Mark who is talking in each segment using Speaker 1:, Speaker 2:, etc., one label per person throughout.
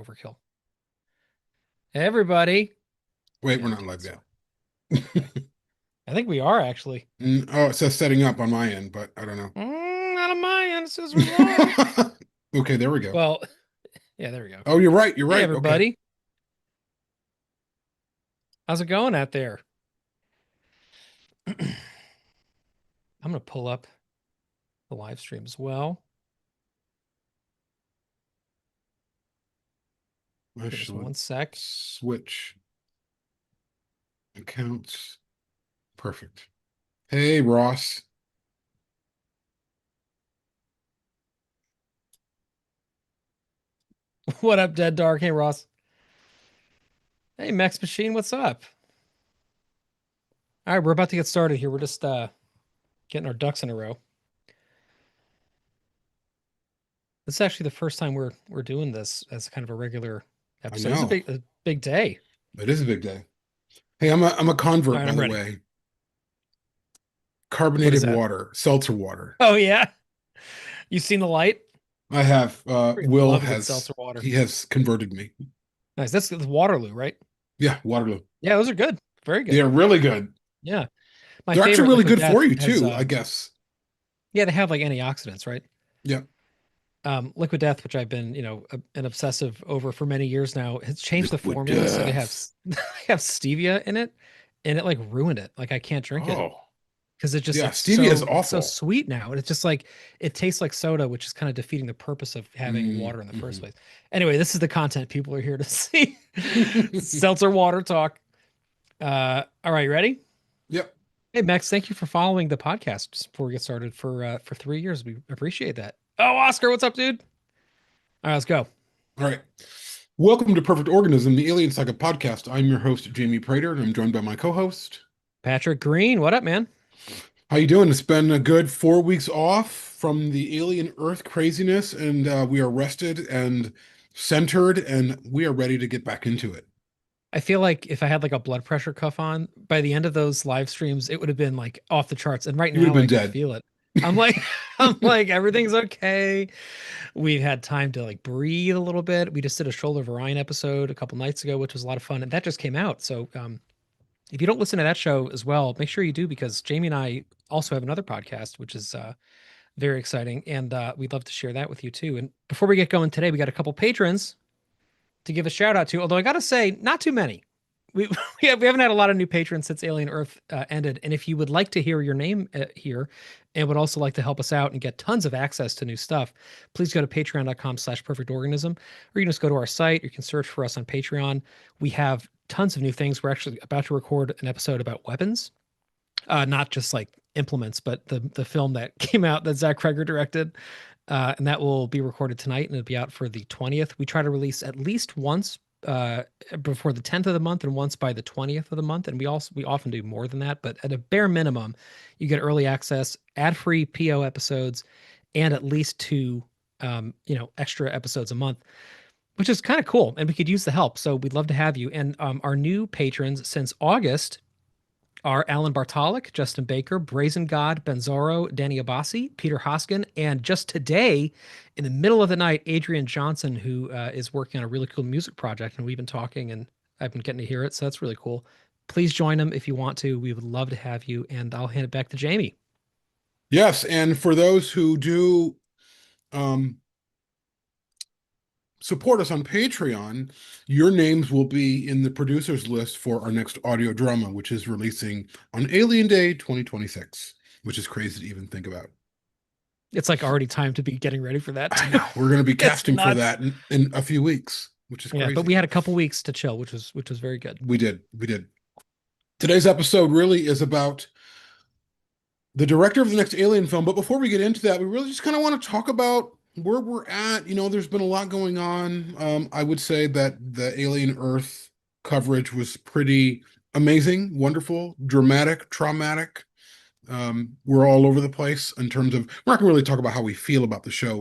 Speaker 1: overkill. Hey, everybody.
Speaker 2: Wait,
Speaker 1: Yeah,
Speaker 2: we're
Speaker 1: I
Speaker 2: not
Speaker 1: think
Speaker 2: live
Speaker 1: so.
Speaker 2: yet.
Speaker 1: Okay. I think we are actually.
Speaker 2: Oh, it says setting up on my end, but I don't know.
Speaker 1: Not on my end. It says we're live.
Speaker 2: Okay, there we go.
Speaker 1: Well, yeah, there we go.
Speaker 2: Oh, you're right. You're
Speaker 1: Hey,
Speaker 2: right. Okay.
Speaker 1: everybody. How's it going out there? I'm going to pull up the live stream as well.
Speaker 2: I
Speaker 1: Give us
Speaker 2: should
Speaker 1: 1 sec.
Speaker 2: switch accounts. Perfect. Hey, Ross.
Speaker 1: What up, Dead Dark? Hey, Ross. Hey, Max Machine. What's up? All right, we're about to get started here. We're just getting our ducks in a row. This is actually the first time we're doing this as kind of a regular
Speaker 2: I
Speaker 1: episode. It's
Speaker 2: know.
Speaker 1: a big day.
Speaker 2: It is a big day. Hey, I'm a
Speaker 1: All
Speaker 2: convert,
Speaker 1: right,
Speaker 2: by
Speaker 1: I'm
Speaker 2: the
Speaker 1: ready.
Speaker 2: way.
Speaker 1: What is
Speaker 2: Carbonated
Speaker 1: that?
Speaker 2: water, seltzer water.
Speaker 1: Oh yeah. You seen the light?
Speaker 2: I have.
Speaker 1: Freaking
Speaker 2: Will
Speaker 1: love a good
Speaker 2: has
Speaker 1: seltzer water.
Speaker 2: he has converted me.
Speaker 1: Nice. That's the Waterloo, right?
Speaker 2: Yeah, Waterloo.
Speaker 1: Yeah, those are good. Very
Speaker 2: They
Speaker 1: good.
Speaker 2: are really good.
Speaker 1: Yeah. My
Speaker 2: They're actually
Speaker 1: favorite
Speaker 2: really
Speaker 1: liquid
Speaker 2: good for
Speaker 1: death
Speaker 2: you
Speaker 1: has
Speaker 2: too, I guess.
Speaker 1: yeah, they have like antioxidants, right?
Speaker 2: Yeah.
Speaker 1: Liquid death, which I've been, an obsessive over for many years now, has changed the
Speaker 2: Liquid
Speaker 1: formula. So they have
Speaker 2: death.
Speaker 1: they have stevia in it, and it like ruined it. Like I can't drink it
Speaker 2: Oh.
Speaker 1: because
Speaker 2: Yeah,
Speaker 1: it's
Speaker 2: stevia is
Speaker 1: so
Speaker 2: awful.
Speaker 1: sweet now. And it's just like it tastes like soda, which is kind of defeating the purpose of having water in the first
Speaker 2: Mm-hmm.
Speaker 1: place. Anyway, this is the content people are here to see. Seltzer water talk. All right, you ready?
Speaker 2: Yep.
Speaker 1: Hey Max, thank you for following the podcast just before we get started for 3 years. We appreciate that. Oh, Oscar, what's up, dude? All right, let's go.
Speaker 2: All right. Welcome to Perfect Organism, the Alien Saga Podcast. I'm your host, Jamie Prater, and I'm joined by my co-host.
Speaker 1: Patrick Green, what up, man?
Speaker 2: How you doing? It's been a good 4 weeks off from the alien Earth craziness, and we are rested and centered, and we are ready to get back into it.
Speaker 1: I feel like if I had like a blood pressure cuff on, by the end of those live streams, it would have been like off the charts. And right
Speaker 2: You would have
Speaker 1: now
Speaker 2: been
Speaker 1: I can
Speaker 2: dead.
Speaker 1: feel it. I'm like, I'm like, everything's okay. We've had time to like breathe a little bit. We just did a Shoulder of Orion episode a couple nights ago, which was a lot of fun. And that just came out. So if you don't listen to that show as well, make sure you do because Jamie and I also have another podcast, which is very exciting. And we'd love to share that with you too. And before we get going today, we got a couple patrons to give a shout out to. Although I got to say, not too many. We we haven't had a lot of new patrons since Alien Earth ended. And if you would like to hear your name here, and would also like to help us out and get tons of access to new stuff, please go to patreon.com/perfectorganism, or you can just go to our site. You can search for us on Patreon. We have tons of new things. We're actually about to record an episode about weapons, not just like implements, but the film that came out that Zach Kreger directed. And that will be recorded tonight and it'll be out for the 20th. We try to release at least once before the 10th of the month and once by the 20th of the month. And we often do more than that, but at a bare minimum, you get early access, ad-free PO episodes, and at least two extra episodes a month, which is kind of cool. And we could use the help. So we'd love to have you. And our new patrons since August are Alan Bartalik, Justin Baker, Brazen God, Benzoro, Danny Abassi, Peter Hoskin, and just today, in the middle of the night, Adrian Johnson, who is working on a really cool music project, and we've been talking, and I've been getting to hear it, so that's really cool. Please join him if you want to. We would love to have you, and I'll hand it back to Jamie.
Speaker 2: Yes, and for those who do um, support us on Patreon, your names will be in the producers list for our next audio drama, which is releasing on Alien Day 2026, which is crazy to even think about.
Speaker 1: It's like already time to be getting ready for that.
Speaker 2: I know. We're going to be
Speaker 1: It's
Speaker 2: casting for
Speaker 1: nuts.
Speaker 2: that in a few weeks, which is
Speaker 1: Yeah, but
Speaker 2: crazy.
Speaker 1: we had a couple weeks to chill, which was very good.
Speaker 2: We did. We did. Today's episode really is about the director of the next Alien film. But before we get into that, we really just kind of want to talk about where we're at. You know, there's been a lot going on. I would say that the Alien Earth coverage was pretty amazing, wonderful, dramatic, traumatic. We're all over the place in terms of, we're not gonna really talk about how we feel about the show.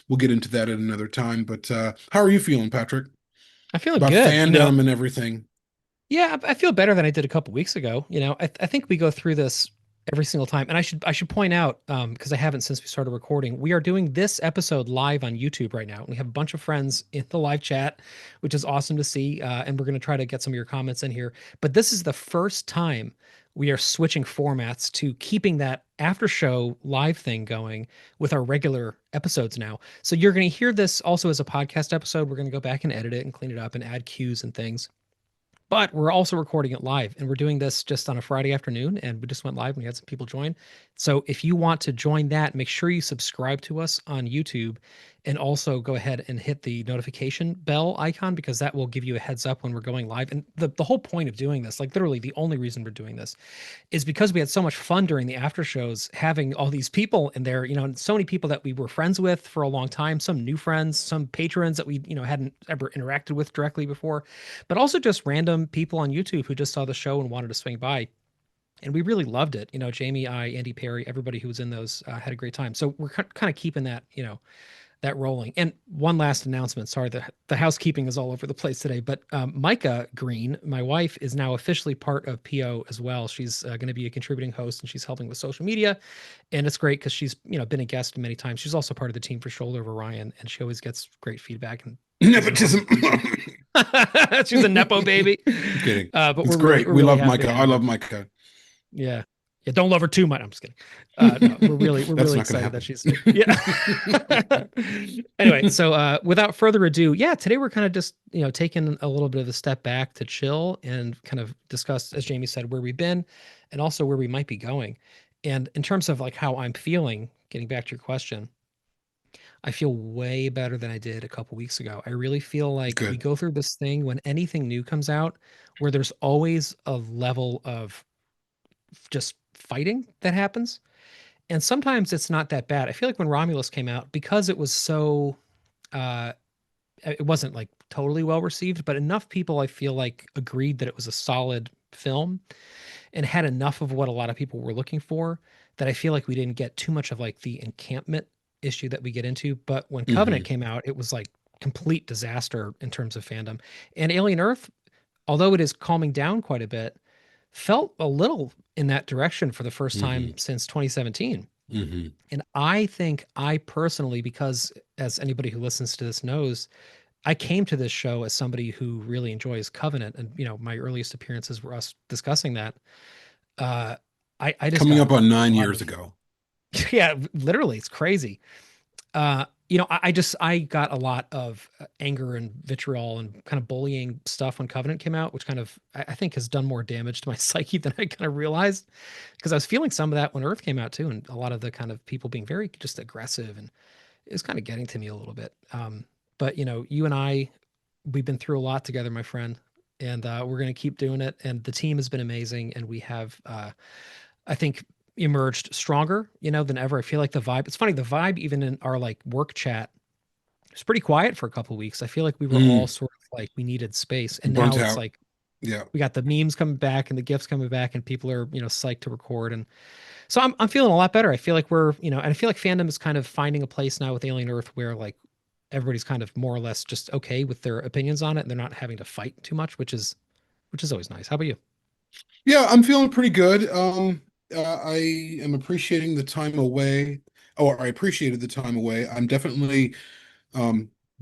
Speaker 2: We'll get into that at another time. But how are you feeling, Patrick?
Speaker 1: I feel
Speaker 2: About
Speaker 1: good.
Speaker 2: fandom and everything.
Speaker 1: Yeah, I feel better than I did a couple weeks ago. I think we go through this. every single time. And I should point out, because I haven't since we started recording, we are doing this episode live on YouTube right now. We have a bunch of friends in the live chat, which is awesome to see. And we're going to try to get some of your comments in here. But this is the first time we are switching formats to keeping that after show live thing going with our regular episodes now. So you're going to hear this also as a podcast episode. We're going to go back and edit it and clean it up and add cues and things. But we're also recording it live, and we're doing this just on a Friday afternoon, and we just went live and we had some people join. So if you want to join that, make sure you subscribe to us on YouTube, and also go ahead and hit the notification bell icon, because that will give you a heads up when we're going live. And the whole point of doing this, like literally the only reason we're doing this, is because we had so much fun during the after shows, having all these people in there, and so many people that we were friends with for a long time, some new friends, some patrons that we, hadn't ever interacted with directly before, but also just random people on YouTube who just saw the show and wanted to swing by. And we really loved it. Jamie, Andy Perry, everybody who was in those had a great time. So we're kind of keeping that, that rolling. And one last announcement. Sorry, the housekeeping is all over the place today, but Micah Green, my wife, is now officially part of PO as well. She's going to be a contributing host, and she's helping with social media. And it's great because she's, been a guest many times. She's also part of the team for Shoulder of Orion, and she always gets great feedback. And
Speaker 2: Nepotism.
Speaker 1: she's a Nepo baby.
Speaker 2: I'm kidding.
Speaker 1: But
Speaker 2: It's
Speaker 1: we're
Speaker 2: great.
Speaker 1: Really,
Speaker 2: we
Speaker 1: really
Speaker 2: love Micah. I
Speaker 1: her.
Speaker 2: love Micah.
Speaker 1: Yeah. Yeah, don't love her too much. I'm just kidding. No, we're really excited that she's yeah. Anyway, so without further ado, today we're kind of just taking a little bit of a step back to chill and kind of discuss, as Jamie said, where we've been and also where we might be going. And in terms of like how I'm feeling, getting back to your question, I feel way better than I did a couple weeks ago. I really feel like we go through this thing when anything new comes out, where there's always a level of just fighting that happens. And sometimes it's not that bad. I feel like when Romulus came out, because it was so it wasn't like totally well received, but enough people I feel like agreed that it was a solid film and had enough of what a lot of people were looking for, that I feel like we didn't get too much of like the encampment issue that we get into. But when Covenant came out, it was like complete disaster in terms of fandom. And Alien Earth, although it is calming down quite a bit, felt a little in that direction for the first time since 2017. And I think I personally, because as anybody who listens to this knows, I came to this show as somebody who really enjoys Covenant, and my earliest appearances were us discussing that. I just
Speaker 2: coming up on 9 years ago.
Speaker 1: Yeah, literally, it's crazy. I got a lot of anger and vitriol and kind of bullying stuff when Covenant came out, which kind of I think has done more damage to my psyche than I kind of realized, because I was feeling some of that when Earth came out too, and a lot of the kind of people being very just aggressive, and it was kind of getting to me a little bit. But you and I, we've been through a lot together, my friend, and we're going to keep doing it. And the team has been amazing, and we have, I think, emerged stronger, than ever. I feel like the vibe, it's funny, the vibe even in our like work chat was pretty quiet for a couple of weeks. I feel like we were all sort of like, we needed space. And now it's like, we got the memes coming back and the gifts coming back, and people are, psyched to record. And so I'm feeling a lot better. I feel like we're, and I feel like fandom is kind of finding a place now with Alien Earth where like everybody's kind of more or less just okay with their opinions on it, and they're not having to fight too much, which is always nice. How about you?
Speaker 2: Yeah, I'm feeling pretty good. I am appreciating the time away, or I appreciated the time away. I'm definitely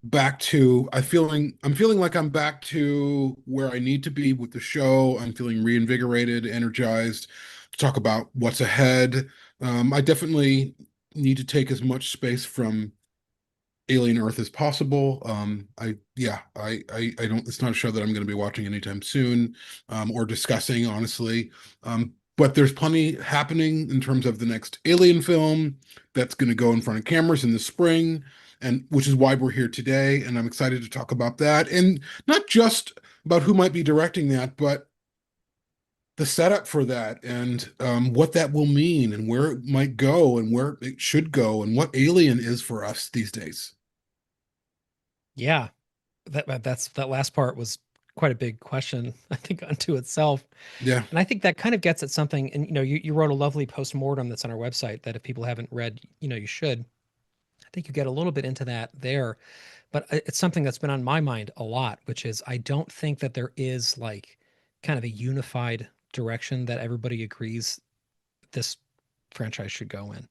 Speaker 2: back to I'm feeling like I'm back to where I need to be with the show. I'm feeling reinvigorated, energized to talk about what's ahead. I definitely need to take as much space from Alien Earth as possible. I don't, it's not a show that I'm going to be watching anytime soon, or discussing, honestly. But there's plenty happening in terms of the next Alien film that's going to go in front of cameras in the spring, and which is why we're here today. And I'm excited to talk about that, and not just about who might be directing that, but the setup for that, and what that will mean, and where it might go, and where it should go, and what Alien is for us these days.
Speaker 1: Yeah, that last part was quite a big question, I think, unto itself.
Speaker 2: Yeah.
Speaker 1: And I think that kind of gets at something. And you wrote a lovely post-mortem that's on our website that if people haven't read, you should. I think you get a little bit into that there. But it's something that's been on my mind a lot, which is I don't think that there is like kind of a unified direction that everybody agrees this franchise should go in.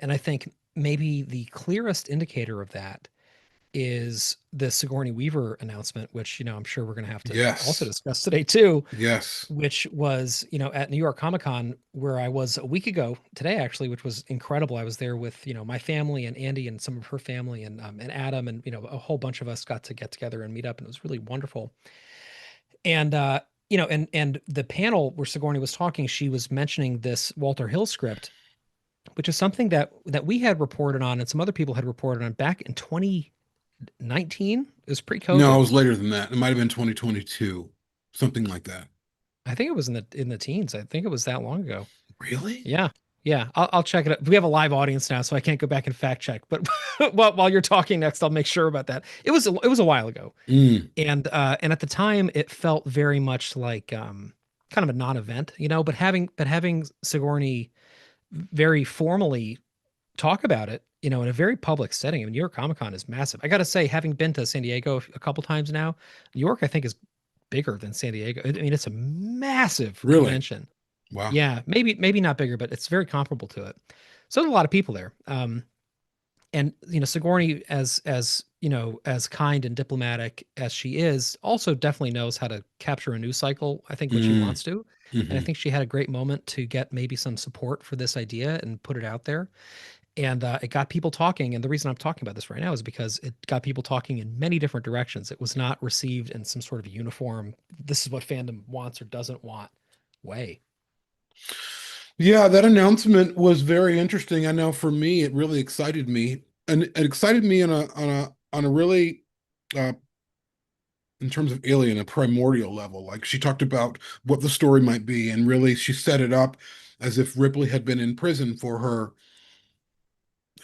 Speaker 1: And I think maybe the clearest indicator of that is the Sigourney Weaver announcement, which, I'm sure we're going to have to also
Speaker 2: Yes.
Speaker 1: discuss today too,
Speaker 2: Yes.
Speaker 1: which was, at New York Comic Con, where I was a week ago today, actually, which was incredible. I was there with, my family and Andy and some of her family and Adam and, a whole bunch of us got to get together and meet up, and it was really wonderful. And, and the panel where Sigourney was talking, she was mentioning this Walter Hill script, which is something that we had reported on and some other people had reported on back in 2019. It was
Speaker 2: No, it
Speaker 1: pre-COVID.
Speaker 2: was later than that. It might have been 2022, something like that.
Speaker 1: I think it was in the teens. I think it was that long ago.
Speaker 2: Really?
Speaker 1: Yeah. Yeah. I'll check it out. We have a live audience now, so I can't go back and fact check. But while you're talking next, I'll make sure about that. It was a while ago.
Speaker 2: Mm,
Speaker 1: And at the time it felt very much like kind of a non-event, but having Sigourney very formally talk about it, in a very public setting. I mean, New York Comic Con is massive. I got to say, having been to San Diego a couple times now, New York, I think, is bigger than San Diego. I mean, it's a massive
Speaker 2: really?
Speaker 1: convention.
Speaker 2: Wow.
Speaker 1: Yeah, maybe not bigger, but it's very comparable to it. So there's a lot of people there. And Sigourney, as kind and diplomatic as she is, also definitely knows how to capture a news cycle, I think, when she
Speaker 2: Mm,
Speaker 1: wants to. And I
Speaker 2: hmm.
Speaker 1: think she had a great moment to get maybe some support for this idea and put it out there. And it got people talking. And the reason I'm talking about this right now is because it got people talking in many different directions. It was not received in some sort of uniform, this is what fandom wants or doesn't want way.
Speaker 2: Yeah, that announcement was very interesting. I know for me, it really excited me, and it excited me on a really uh, in terms of Alien, a primordial level. Like she talked about what the story might be, and really she set it up as if Ripley had been in prison for her,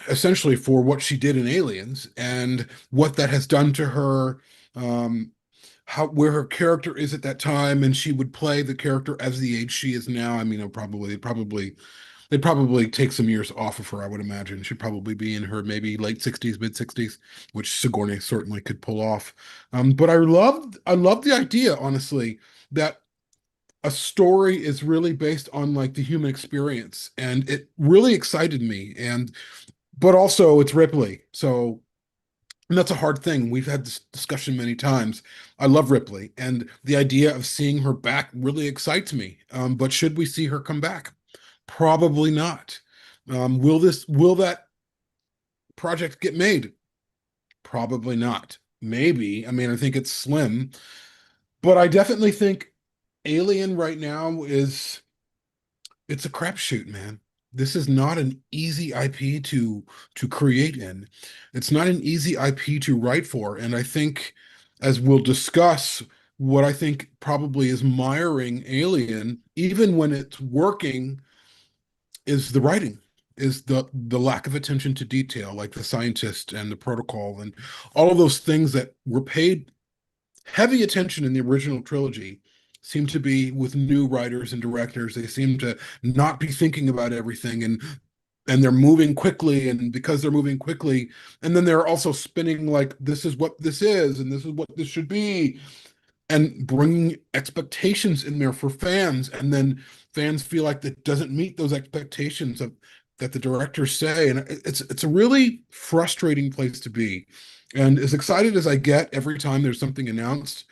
Speaker 2: essentially for what she did in Aliens and what that has done to her, um, how where her character is at that time, and she would play the character as the age she is now. I mean, they'd probably take some years off of her, I would imagine. She'd probably be in her maybe late 60s, mid 60s, which Sigourney certainly could pull off. But I loved the idea, honestly, that a story is really based on like the human experience, and it really excited me. And but also it's Ripley, so and that's a hard thing. We've had this discussion many times. I love Ripley, and the idea of seeing her back really excites me. But should we see her come back? Probably not. Will that project get made? Probably not. Maybe. I mean, I think it's slim, but I definitely think Alien right now it's a crapshoot, man. This is not an easy IP to create in. It's not an easy IP to write for, and I think, as we'll discuss, what I think probably is miring Alien, even when it's working, is the writing, is the lack of attention to detail, like the scientist and the protocol and all of those things that were paid heavy attention in the original trilogy seem to be with new writers and directors. They seem to not be thinking about everything, and they're moving quickly, and because they're moving quickly, and then they're also spinning like this is what this is and this is what this should be, and bringing expectations in there for fans, and then fans feel like that doesn't meet those expectations of that the directors say, and it's a really frustrating place to be. And as excited as I get every time there's something announced,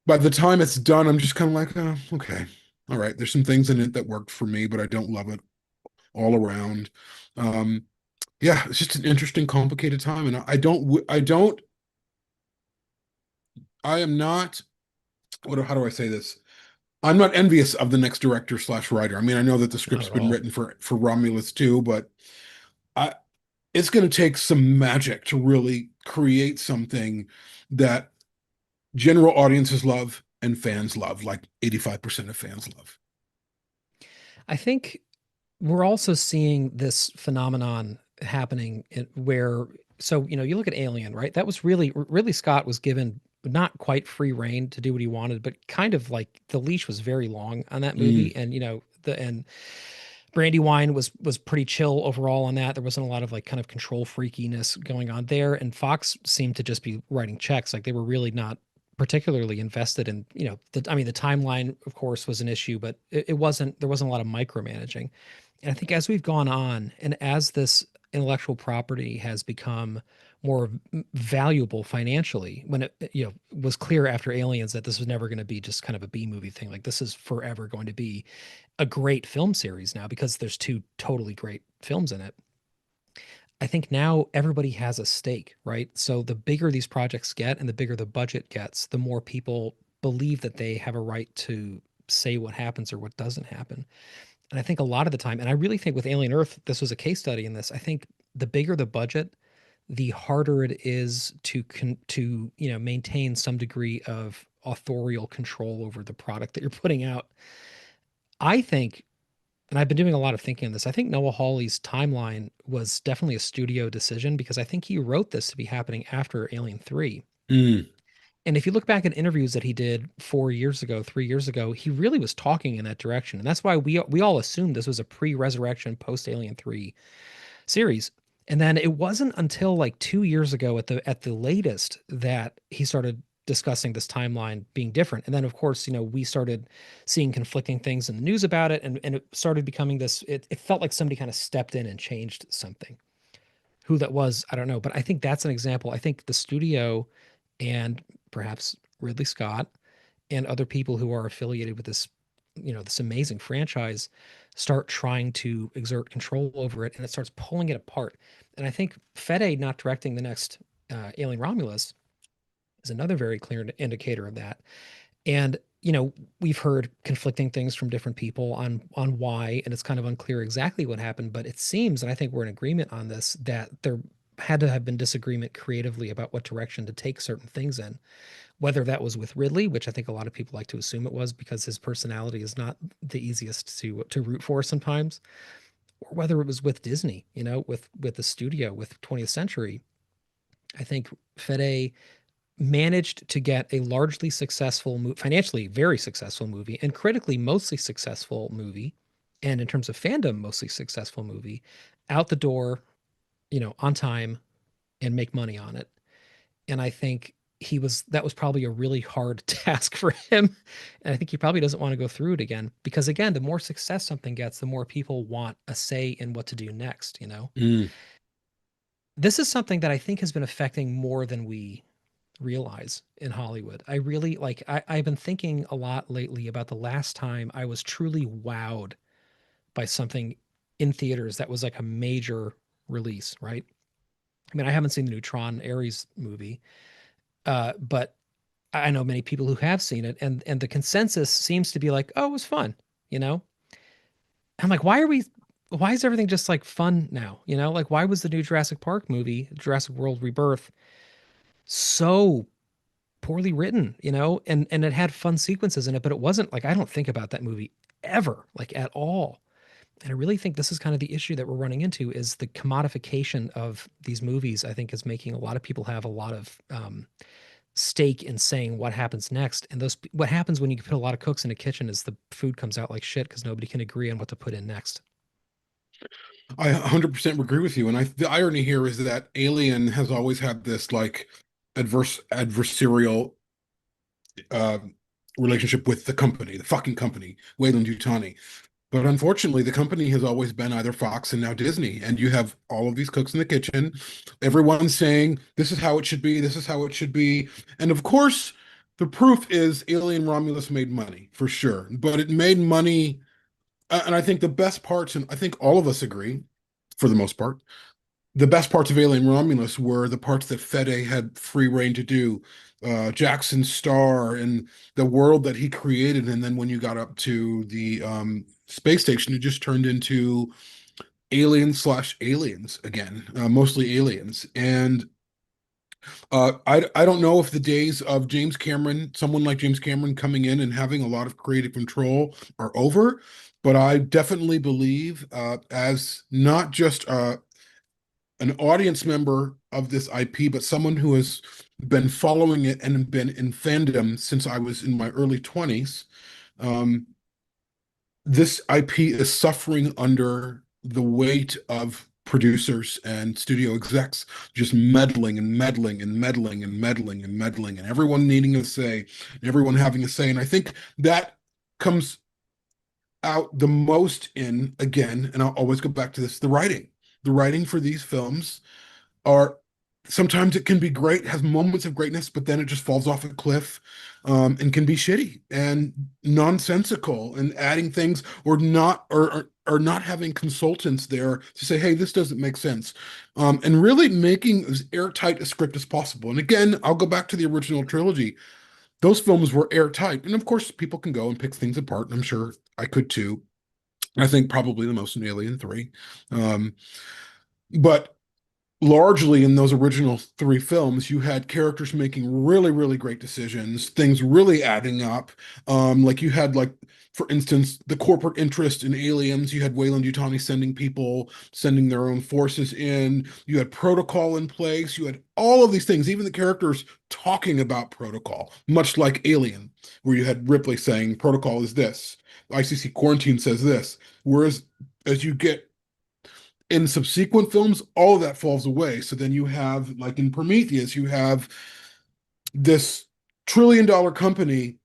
Speaker 2: by the time it's done, I'm just kind of like, oh, okay, all right. There's some things in it that worked for me, but I don't love it all around. Um, yeah, it's just an interesting, complicated time, and I am not. How do I say this? I'm not envious of the next director slash writer. I mean, I know that the
Speaker 1: Not
Speaker 2: script's
Speaker 1: at
Speaker 2: been
Speaker 1: all.
Speaker 2: written for Romulus too, but I it's going to take some magic to really create something that general audiences love and fans love, like 85% of fans love.
Speaker 1: I think we're also seeing this phenomenon happening where, so you look at Alien, right? That was really Scott was given not quite free reign to do what he wanted, but kind of like the leash was very long on that movie.
Speaker 2: Mm,
Speaker 1: And and Brandywine was pretty chill overall on that. There wasn't a lot of like kind of control freakiness going on there, and Fox seemed to just be writing checks. Like they were really not particularly invested in, I mean, the timeline, of course, was an issue, but there wasn't a lot of micromanaging. And I think as we've gone on and as this intellectual property has become more valuable financially, when it was clear after Aliens that this was never going to be just kind of a B movie thing, like this is forever going to be a great film series now because there's two totally great films in it. I think now everybody has a stake, right? So the bigger these projects get and the bigger the budget gets, the more people believe that they have a right to say what happens or what doesn't happen. And I think a lot of the time, and I really think with Alien Earth, this was a case study in this. I think the bigger the budget, the harder it is to maintain some degree of authorial control over the product that you're putting out. I think, and I've been doing a lot of thinking on this. I think Noah Hawley's timeline was definitely a studio decision because I think he wrote this to be happening after Alien 3.
Speaker 2: Mm.
Speaker 1: And if you look back at interviews that he did 4 years ago, 3 years ago, he really was talking in that direction. And that's why we all assumed this was a pre-resurrection post-Alien 3 series. And then it wasn't until like 2 years ago at the latest that he started discussing this timeline being different. And then of course, we started seeing conflicting things in the news about it, and it started becoming this, it felt like somebody kind of stepped in and changed something. Who that was, I don't know. But I think that's an example. I think the studio and perhaps Ridley Scott and other people who are affiliated with this amazing franchise start trying to exert control over it, and it starts pulling it apart. And I think Fede not directing the next Alien Romulus is another very clear indicator of that. And we've heard conflicting things from different people on why, and it's kind of unclear exactly what happened. But it seems, and I think we're in agreement on this, that there had to have been disagreement creatively about what direction to take certain things in. Whether that was with Ridley, which I think a lot of people like to assume it was because his personality is not the easiest to root for sometimes, or whether it was with Disney, with the studio, with 20th Century. I think Fede managed to get a largely successful, financially very successful movie, and critically mostly successful movie, and in terms of fandom, mostly successful movie, out the door, on time, and make money on it. And I think that was probably a really hard task for him. And I think he probably doesn't want to go through it again because, again, the more success something gets, the more people want a say in what to do next.
Speaker 2: Mm.
Speaker 1: This is something that I think has been affecting more than we realize in Hollywood. I really like, I've been thinking a lot lately about the last time I was truly wowed by something in theaters that was like a major release, right? I mean, I haven't seen the new Tron Ares movie, but I know many people who have seen it, and the consensus seems to be like, oh, it was fun, you know? I'm like, why is everything just like fun now? Like why was the new Jurassic Park movie, Jurassic World Rebirth, so poorly written, and it had fun sequences in it, but it wasn't like, I don't think about that movie ever, like at all. And I really think this is kind of the issue that we're running into is the commodification of these movies, I think is making a lot of people have a lot of stake in saying what happens next. And what happens when you put a lot of cooks in a kitchen is the food comes out like shit because nobody can agree on what to put in next.
Speaker 2: I 100% agree with you. And the irony here is that Alien has always had this like adversarial uh, relationship with the company, the fucking company, Weyland-Yutani. But unfortunately, the company has always been either Fox and now Disney. And you have all of these cooks in the kitchen, everyone saying, this is how it should be, this is how it should be. And of course, the proof is Alien Romulus made money for sure, but it made money. And I think the best parts, and I think all of us agree for the most part, the best parts of Alien Romulus were the parts that Fede had free reign to do. Jackson's star and the world that he created. And then when you got up to the space station, it just turned into aliens/aliens again, mostly aliens. And I don't know if the days of James Cameron, someone like James Cameron coming in and having a lot of creative control are over, but I definitely believe as not just an audience member of this IP, but someone who has been following it and been in fandom since I was in my early 20s. This IP is suffering under the weight of producers and studio execs just meddling and meddling and meddling and meddling and meddling, and everyone needing a say, and everyone having a say. And I think that comes out the most in, again, and I'll always go back to this, the writing. The writing for these films are, sometimes it can be great, has moments of greatness, but then it just falls off a cliff, and can be shitty and nonsensical and adding things, or not, or not having consultants there to say, hey, this doesn't make sense, and really making as airtight a script as possible. And again, I'll go back to the original trilogy. Those films were airtight, and of course people can go and pick things apart, and I'm sure I could too. I think probably the most in Alien 3. But largely in those original three films, you had characters making really, really great decisions, things really adding up. Like you had, like, for instance, the corporate interest in aliens. You had Weyland-Yutani sending their own forces in. You had protocol in place. You had all of these things, even the characters talking about protocol, much like Alien, where you had Ripley saying protocol is this, ICC quarantine says this. Whereas as you get in subsequent films, all of that falls away. So then you have, like in Prometheus, you have this trillion-dollar company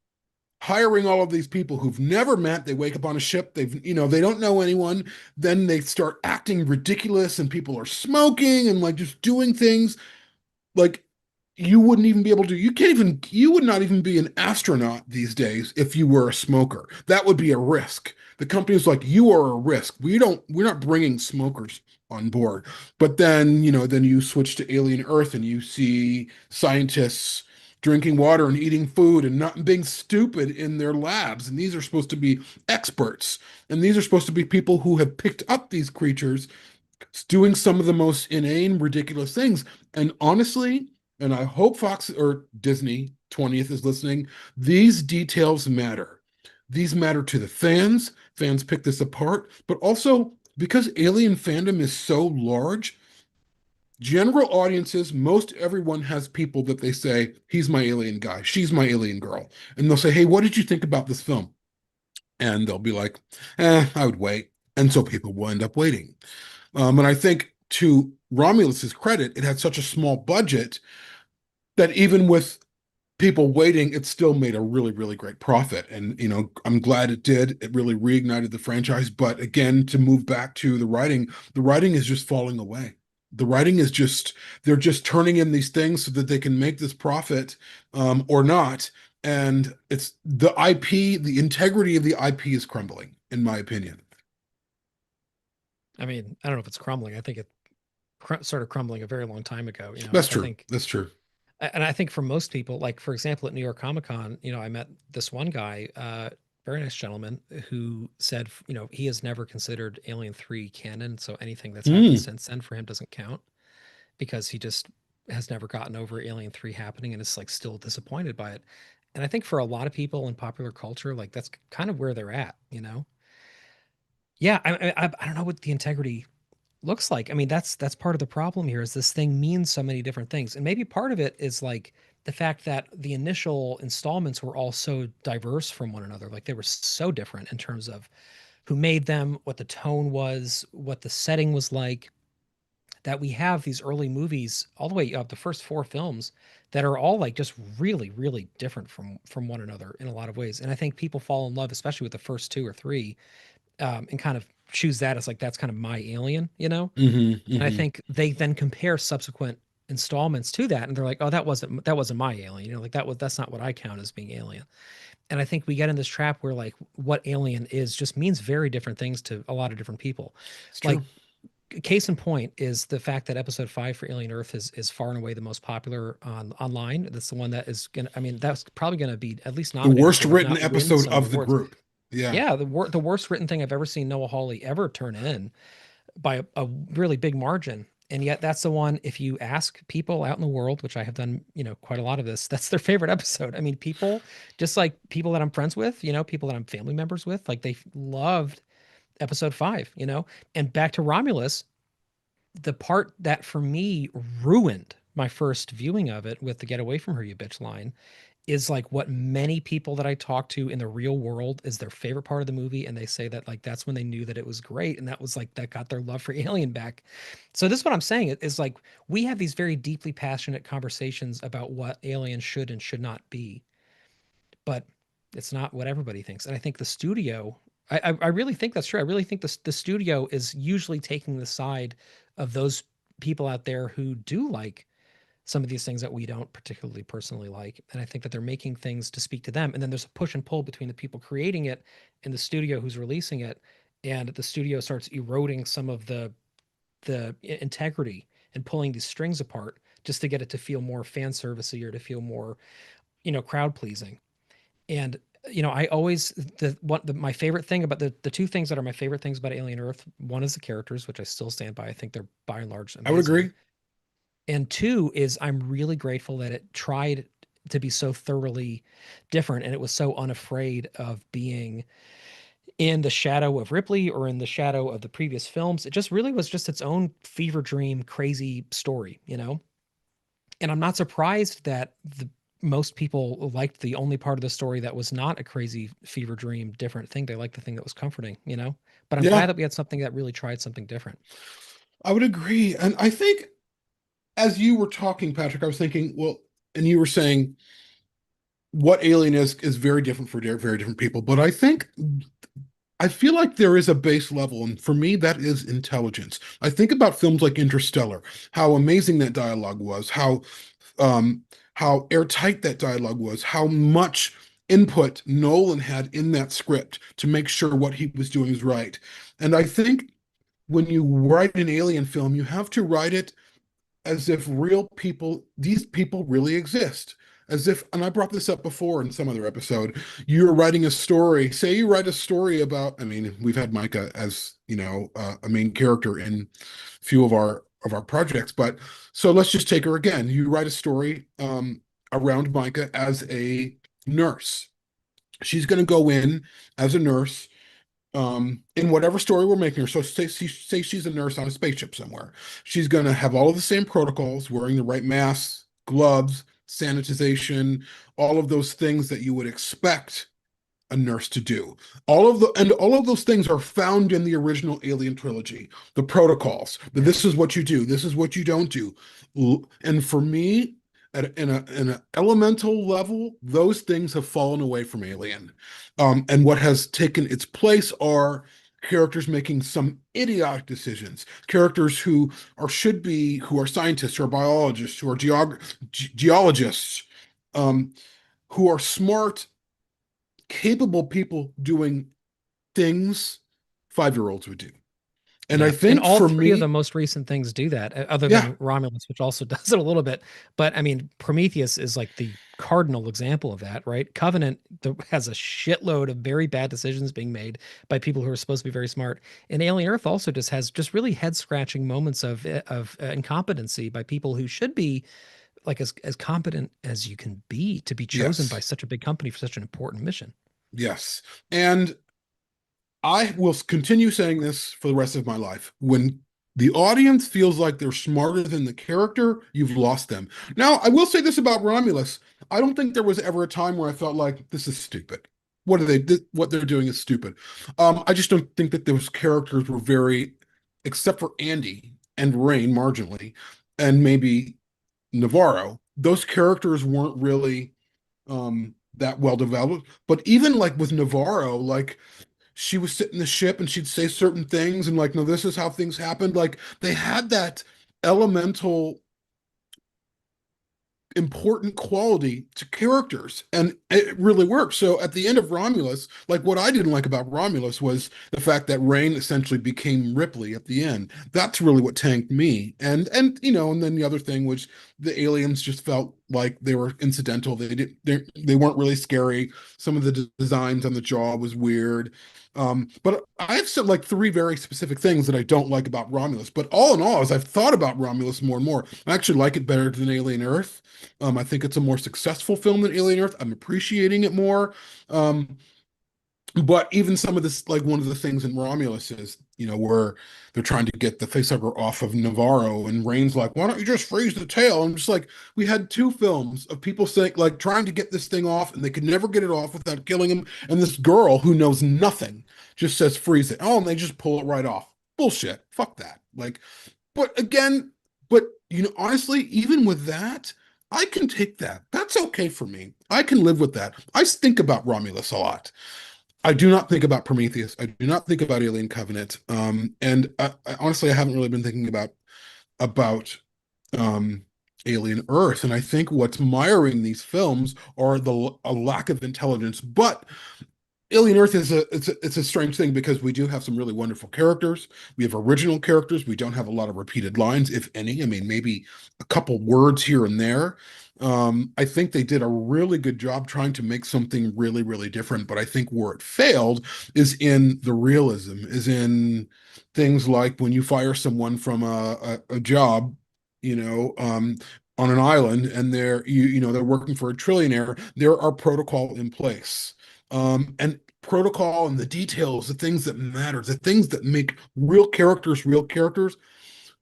Speaker 2: hiring all of these people who've never met. They wake up on a ship. They don't know anyone. Then they start acting ridiculous, and people are smoking and like just doing things like you wouldn't even be able to. You would not even be an astronaut these days if you were a smoker. That would be a risk. The company's like, you are a risk. We're not bringing smokers on board. But then, then you switch to Alien Earth and you see scientists drinking water and eating food and not being stupid in their labs. And these are supposed to be experts. And these are supposed to be people who have picked up these creatures doing some of the most inane, ridiculous things. And honestly, and I hope Fox or Disney 20th is listening, these details matter. These matter to the fans. Fans pick this apart, but also because alien fandom is so large, general audiences, most everyone has people that they say, he's my alien guy, she's my alien girl. And they'll say, hey, what did you think about this film? And they'll be like, I would wait. And so people will end up waiting. And I think, to Romulus's credit, it had such a small budget that even with people waiting, it still made a really, really great profit. And, I'm glad it did. It really reignited the franchise. But again, to move back to the writing is just falling away. The writing is just, they're just turning in these things so that they can make this profit, or not. And it's the IP, the integrity of the IP is crumbling, in my opinion.
Speaker 1: I mean, I don't know if it's crumbling. I think it started crumbling a very long time ago.
Speaker 2: That's
Speaker 1: I
Speaker 2: true.
Speaker 1: think,
Speaker 2: That's true.
Speaker 1: and I think for most people, like for example, at New York Comic Con, I met this one guy, very nice gentleman, who said, he has never considered Alien 3 canon. So anything that's happened
Speaker 2: Mm,
Speaker 1: since then for him doesn't count, because he just has never gotten over Alien 3 happening and is like still disappointed by it. And I think for a lot of people in popular culture, like that's kind of where they're at. Yeah, I don't know what the integrity looks like. I mean, that's part of the problem here, is this thing means so many different things. And maybe part of it is like the fact that the initial installments were all so diverse from one another. Like they were so different in terms of who made them, what the tone was, what the setting was like, that we have these early movies all the way up, the first four films, that are all like just really, really different from one another in a lot of ways. And I think people fall in love, especially with the first two or three, and kind of choose that as like, that's kind of my Alien.
Speaker 2: hmm
Speaker 1: And I
Speaker 2: hmm
Speaker 1: think they then compare subsequent installments to that, and they're like, oh, that wasn't my Alien. Like that's not what I count as being Alien. And I think we get in this trap where like what Alien is just means very different things to a lot of different people.
Speaker 2: It's
Speaker 1: Like
Speaker 2: true.
Speaker 1: case in point is the fact that episode 5 for Alien Earth is far and away the most popular online. That's the one that is gonna, I mean, that's probably gonna be at least
Speaker 2: The
Speaker 1: nominated
Speaker 2: worst
Speaker 1: for, if
Speaker 2: written
Speaker 1: not win
Speaker 2: episode
Speaker 1: some
Speaker 2: of the
Speaker 1: awards.
Speaker 2: group. Yeah.
Speaker 1: Yeah, the worst written thing I've ever seen Noah Hawley ever turn in, by a really big margin. And yet that's the one, if you ask people out in the world, which I have done, quite a lot of this, that's their favorite episode. I mean, people, just like people that I'm friends with, people that I'm family members with, like they loved episode 5. And back to Romulus, the part that for me ruined my first viewing of it with the "get away from her, you bitch" line, is like what many people that I talk to in the real world is their favorite part of the movie, and they say that like that's when they knew that it was great, and that was like that got their love for Alien back. So this is what I'm saying is like we have these very deeply passionate conversations about what Alien should and should not be, but it's not what everybody thinks. And I think the studio, I really think that's true. I really think the studio is usually taking the side of those people out there who do like some of these things that we don't particularly personally like. And I think that they're making things to speak to them. And then there's a push and pull between the people creating it and the studio who's releasing it. And the studio starts eroding some of the integrity and pulling these strings apart just to get it to feel more fan servicey or to feel more, crowd pleasing. And I always my favorite thing about the two things that are my favorite things about Alien Earth, one is the characters, which I still stand by. I think they're by and large
Speaker 2: I would
Speaker 1: amazing.
Speaker 2: agree.
Speaker 1: And two is I'm really grateful that it tried to be so thoroughly different and it was so unafraid of being in the shadow of Ripley or in the shadow of the previous films. It just really was just its own fever dream, crazy story. And I'm not surprised that the most people liked the only part of the story that was not a crazy fever dream, different thing. They liked the thing that was comforting. But I'm glad
Speaker 2: Yeah,
Speaker 1: that we had something that really tried something different.
Speaker 2: I would agree. And I think as you were talking, Patrick, I was thinking, well, and you were saying what Alien is very different for very different people. But I feel like there is a base level, and for me, that is intelligence. I think about films like Interstellar, how amazing that dialogue was, um, how airtight that dialogue was, how much input Nolan had in that script to make sure what he was doing is right. And I think when you write an alien film, you have to write it as if real people, these people really exist. As if, and I brought this up before in some other episode, you're writing a story. Say you write a story about, I mean, we've had Micah as, a main character in a few of our projects, but so let's just take her again. You write a story around Micah as a nurse. She's going to go in as a nurse in whatever story we're making her. So say she's a nurse on a spaceship somewhere. She's going to have all of the same protocols, wearing the right masks, gloves, sanitization, all of those things that you would expect a nurse to do. All of those things are found in the original Alien trilogy. The protocols.
Speaker 1: Yeah.
Speaker 2: This is what you do. This is what you don't do. And for me, in an elemental level, those things have fallen away from Alien. And what has taken its place are characters making some idiotic decisions. Characters who are scientists, who are biologists, who are geologists, um, who are smart, capable people doing things 5-year-olds would do. And I
Speaker 1: Yeah, and
Speaker 2: think
Speaker 1: all
Speaker 2: for
Speaker 1: three of the
Speaker 2: me,
Speaker 1: most recent things do that, other
Speaker 2: yeah,
Speaker 1: than Romulus, which also does it a little bit. But I mean, Prometheus is like the cardinal example of that, right? Covenant has a shitload of very bad decisions being made by people who are supposed to be very smart, and Alien Earth also just has just really head scratching moments of incompetency by people who should be like as competent as you can be to be chosen by
Speaker 2: yes,
Speaker 1: such a big company for such an important mission.
Speaker 2: yes. And I will continue saying this for the rest of my life. When the audience feels like they're smarter than the character, you've lost them. Now, I will say this about Romulus. I don't think there was ever a time where I felt like this is stupid. What they're doing is stupid. I just don't think that those characters were very, except for Andy and Rain marginally, and maybe Navarro, those characters weren't really that well developed. But even like with Navarro, like she would sit in the ship and she'd say certain things and like, no, this is how things happened. Like they had that elemental important quality to characters and it really worked. So at the end of Romulus, like what I didn't like about Romulus was the fact that Rain essentially became Ripley at the end. That's really what tanked me. And then the other thing was the aliens just felt like they were incidental. They weren't really scary. Some of the designs on the jaw was weird. But I have said like three very specific things that I don't like about Romulus. But all in all, as I've thought about Romulus more and more, I actually like it better than Alien Earth. I think it's a more successful film than Alien Earth. I'm appreciating it more. Um, But even some of this, like one of the things in Romulus is, where they're trying to get the facehugger off of Navarro, and Reins like, why don't you just freeze the tail? I'm just like, we had two films of people saying, like, trying to get this thing off, and they could never get it off without killing him. And this girl who knows nothing just says, freeze it. Oh, and they just pull it right off. Bullshit. Fuck that. Like, but again, but honestly, even with that, I can take that. That's okay for me. I can live with that. I think about Romulus a lot. I do not think about Prometheus. I do not think about Alien Covenant. And honestly, I haven't really been thinking about um, Alien Earth. And I think what's miring these films are a lack of intelligence. But Alien Earth is it's a strange thing because we do have some really wonderful characters. We have original characters. We don't have a lot of repeated lines, if any. I mean, maybe a couple words here and there. I think they did a really good job trying to make something really, really different. But I think where it failed is in the realism, is in things like when you fire someone from a job, you know, um, on an island, and they're working for a trillionaire. There are protocol in place, and protocol and the details, the things that matter, the things that make real characters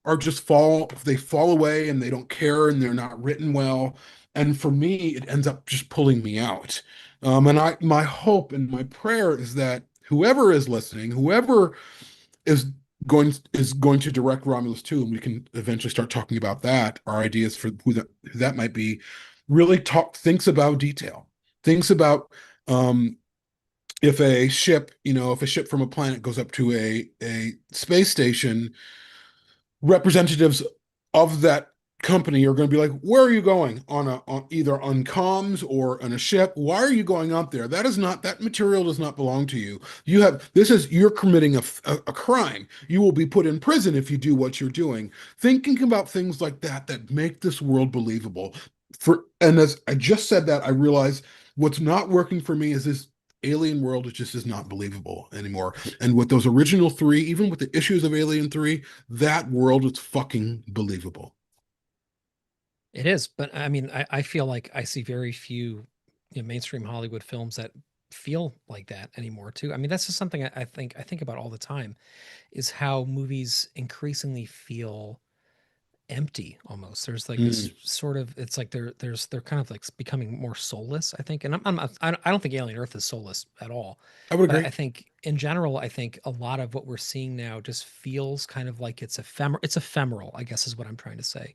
Speaker 2: are just they fall away and they don't care and they're not written well. And for me, it ends up just pulling me out. And my hope and my prayer is that whoever is listening, whoever is going to direct Romulus 2, and we can eventually start talking about that, our ideas for who that might be, really thinks about detail, thinks about if a ship from a planet goes up to a space station, representatives of that company are going to be like, where are you going on either on comms or on a ship? Why are you going up there? That material does not belong to you. You're committing a crime. You will be put in prison if you do what you're doing. Thinking about things like that make this world believable. And as I just said that, I realize what's not working for me is this alien world. It just is not believable anymore. And with those original three, even with the issues of Alien 3, that world is fucking believable.
Speaker 1: It is, but I mean, I feel like I see very few, mainstream Hollywood films that feel like that anymore too. I mean, that's just something I think about all the time, is how movies increasingly feel empty almost. There's like this
Speaker 2: Mm,
Speaker 1: sort of, it's like they're kind of like becoming more soulless, I think. And I don't think Alien Earth is soulless at all.
Speaker 2: I would
Speaker 1: But I
Speaker 2: agree.
Speaker 1: think in general, I think a lot of what we're seeing now just feels kind of like it's ephemeral, I guess is what I'm trying to say.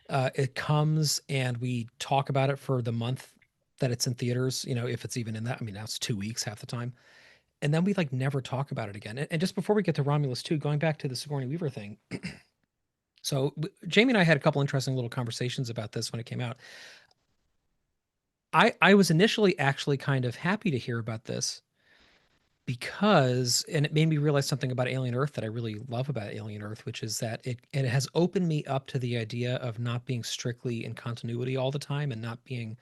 Speaker 1: It comes and we talk about it for the month that it's in theaters, if it's even in that. I mean, now it's 2 weeks half the time. And then we like never talk about it again. And just before we get to Romulus 2, going back to the Sigourney Weaver thing. So Jamie and I had a couple interesting little conversations about this when it came out. I was initially actually kind of happy to hear about this because, and it made me realize something about Alien Earth that I really love about Alien Earth, which is that it has opened me up to the idea of not being strictly in continuity all the time and not being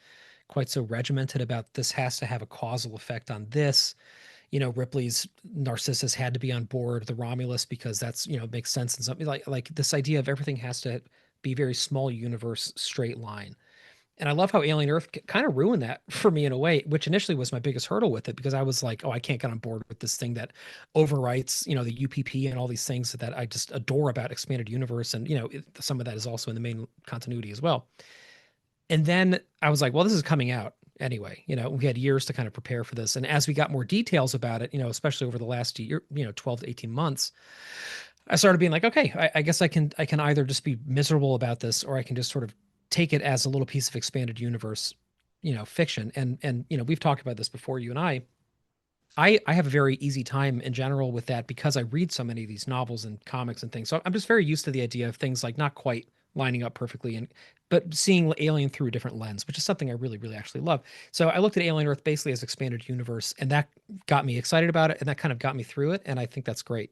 Speaker 1: quite so regimented about this has to have a causal effect on this. Ripley's Narcissus had to be on board the Romulus because that's, makes sense and something like this idea of everything has to be very small universe straight line. And I love how Alien Earth kind of ruined that for me in a way, which initially was my biggest hurdle with it because I was like, oh, I can't get on board with this thing that overwrites, the UPP and all these things that I just adore about expanded universe. And, some of that is also in the main continuity as well. And then I was like, well, this is coming out anyway. We had years to kind of prepare for this. And as we got more details about it, especially over the last year, 12 to 18 months, I started being like, okay, I guess I can either just be miserable about this or I can just sort of take it as a little piece of expanded universe, fiction. And we've talked about this before, you and I have a very easy time in general with that because I read so many of these novels and comics and things. So I'm just very used to the idea of things like not quite lining up perfectly and but seeing Alien through a different lens, which is something I really, really actually love. So I looked at Alien Earth basically as expanded universe, and that got me excited about it, and that kind of got me through it, and I think that's great.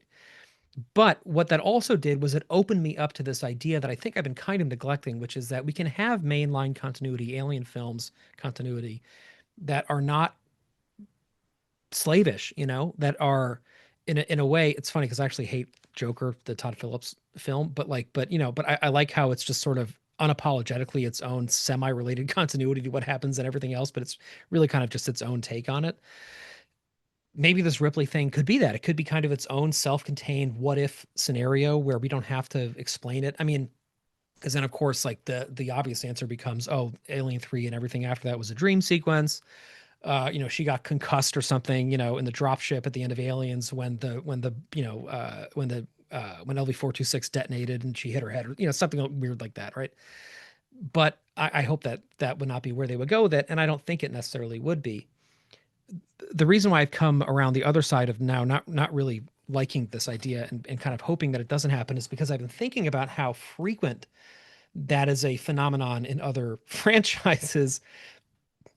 Speaker 1: But what that also did was it opened me up to this idea that I think I've been kind of neglecting, which is that we can have mainline continuity, Alien films continuity, that are not slavish, that are in a way. It's funny because I actually hate Joker, the Todd Phillips film, but I like how it's just sort of unapologetically its own semi-related continuity to what happens and everything else, but it's really kind of just its own take on it. maybe this Ripley thing could be that. It could be kind of its own self-contained what if scenario where we don't have to explain it. I mean, because then of course like the obvious answer becomes, oh, Alien 3 and everything after that was a dream sequence. She got concussed or something, in the dropship at the end of Aliens when LV-426 detonated and she hit her head, or something weird like that, right? But I hope that that would not be where they would go with it, and I don't think it necessarily would be. The reason why I've come around the other side of now not really liking this idea and kind of hoping that it doesn't happen is because I've been thinking about how frequent that is a phenomenon in other franchises,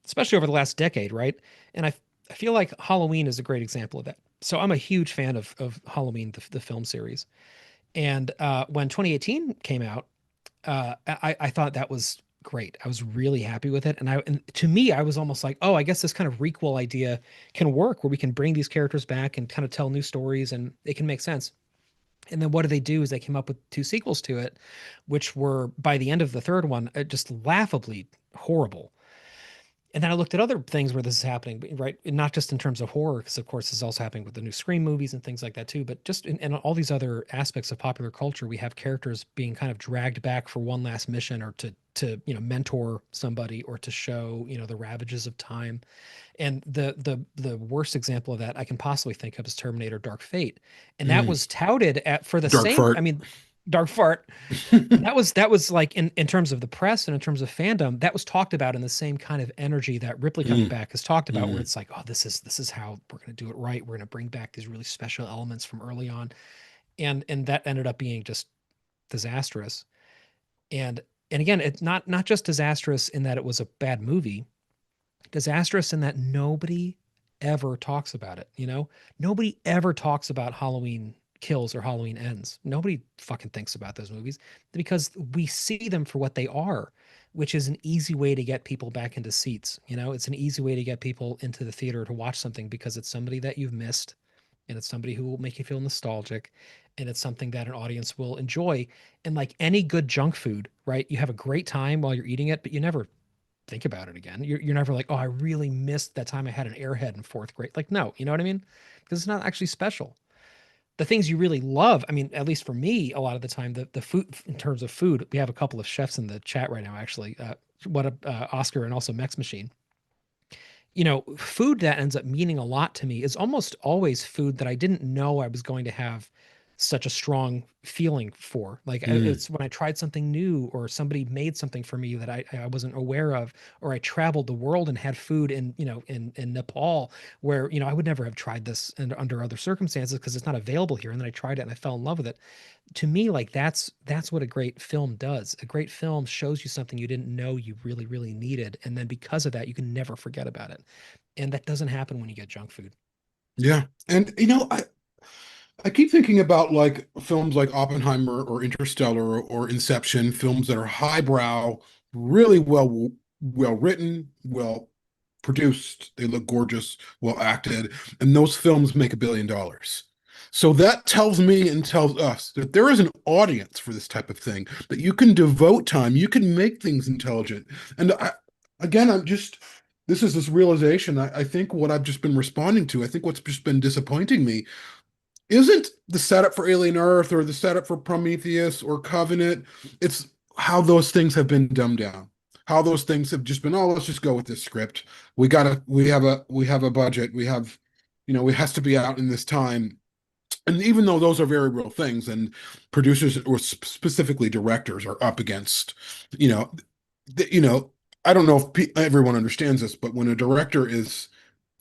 Speaker 1: especially over the last decade, right? And I feel like Halloween is a great example of that. So I'm a huge fan of Halloween, the film series. And when 2018 came out, I thought that was great. I was really happy with it. And to me, I was almost like, oh, I guess this kind of requel idea can work where we can bring these characters back and kind of tell new stories and it can make sense. And then what do they do is they came up with two sequels to it, which were by the end of the third one, just laughably horrible. And then I looked at other things where this is happening, right? And not just in terms of horror, because of course this is also happening with the new Scream movies and things like that too. But just in all these other aspects of popular culture, we have characters being kind of dragged back for one last mission, or to mentor somebody, or to show the ravages of time. And the worst example of that I can possibly think of is Terminator: Dark Fate, and that
Speaker 2: Mm,
Speaker 1: was touted at for the
Speaker 2: dark
Speaker 1: same. I
Speaker 2: fart.
Speaker 1: mean, Dark Fart, and that was like in terms of the press and in terms of fandom, that was talked about in the same kind of energy that Ripley coming
Speaker 2: Mm,
Speaker 1: back has talked about, where
Speaker 2: mm.
Speaker 1: it's like, oh, this is how we're going to do it right. We're going to bring back these really special elements from early on, and that ended up being just disastrous. And and again, it's not just disastrous in that it was a bad movie, disastrous in that nobody ever talks about it. Nobody ever talks about Halloween Kills or Halloween Ends. Nobody fucking thinks about those movies because we see them for what they are, which is an easy way to get people back into seats. It's an easy way to get people into the theater to watch something because it's somebody that you've missed, and it's somebody who will make you feel nostalgic, and it's something that an audience will enjoy. And like any good junk food, right? You have a great time while you're eating it, but you never think about it again. You're never like, oh, I really missed that time I had an airhead in fourth grade. Like, no, you know what I mean? Because it's not actually special. The things you really love, I mean, at least for me, a lot of the time, the food, in terms of food, we have a couple of chefs in the chat right now, actually. What a Oscar and also Mex Machine. Food that ends up meaning a lot to me is almost always food that I didn't know I was going to have such a strong feeling for. Like
Speaker 2: Mm.
Speaker 1: it's when I tried something new, or somebody made something for me that I wasn't aware of, or I traveled the world and had food in Nepal where, I would never have tried this under other circumstances because it's not available here. And then I tried it and I fell in love with it. To me, like that's what a great film does. A great film shows you something you didn't know you really, really needed. And then because of that, you can never forget about it. And that doesn't happen when you get junk food.
Speaker 2: Yeah. And I keep thinking about like films like Oppenheimer or Interstellar or Inception, films that are highbrow, really well written, well produced, they look gorgeous, well acted, and those films make $1 billion. So that tells me and tells us that there is an audience for this type of thing, that you can devote time, you can make things intelligent. And again, this is this realization. I think what I've just been responding to, I think what's just been disappointing me isn't the setup for Alien Earth or the setup for Prometheus or Covenant. It's how those things have been dumbed down. How those things have just been, oh, let's just go with this script. We have a budget. It has to be out in this time. And even though those are very real things, and producers or specifically directors are up against, you know, you know, I don't know if everyone understands this, but when a director is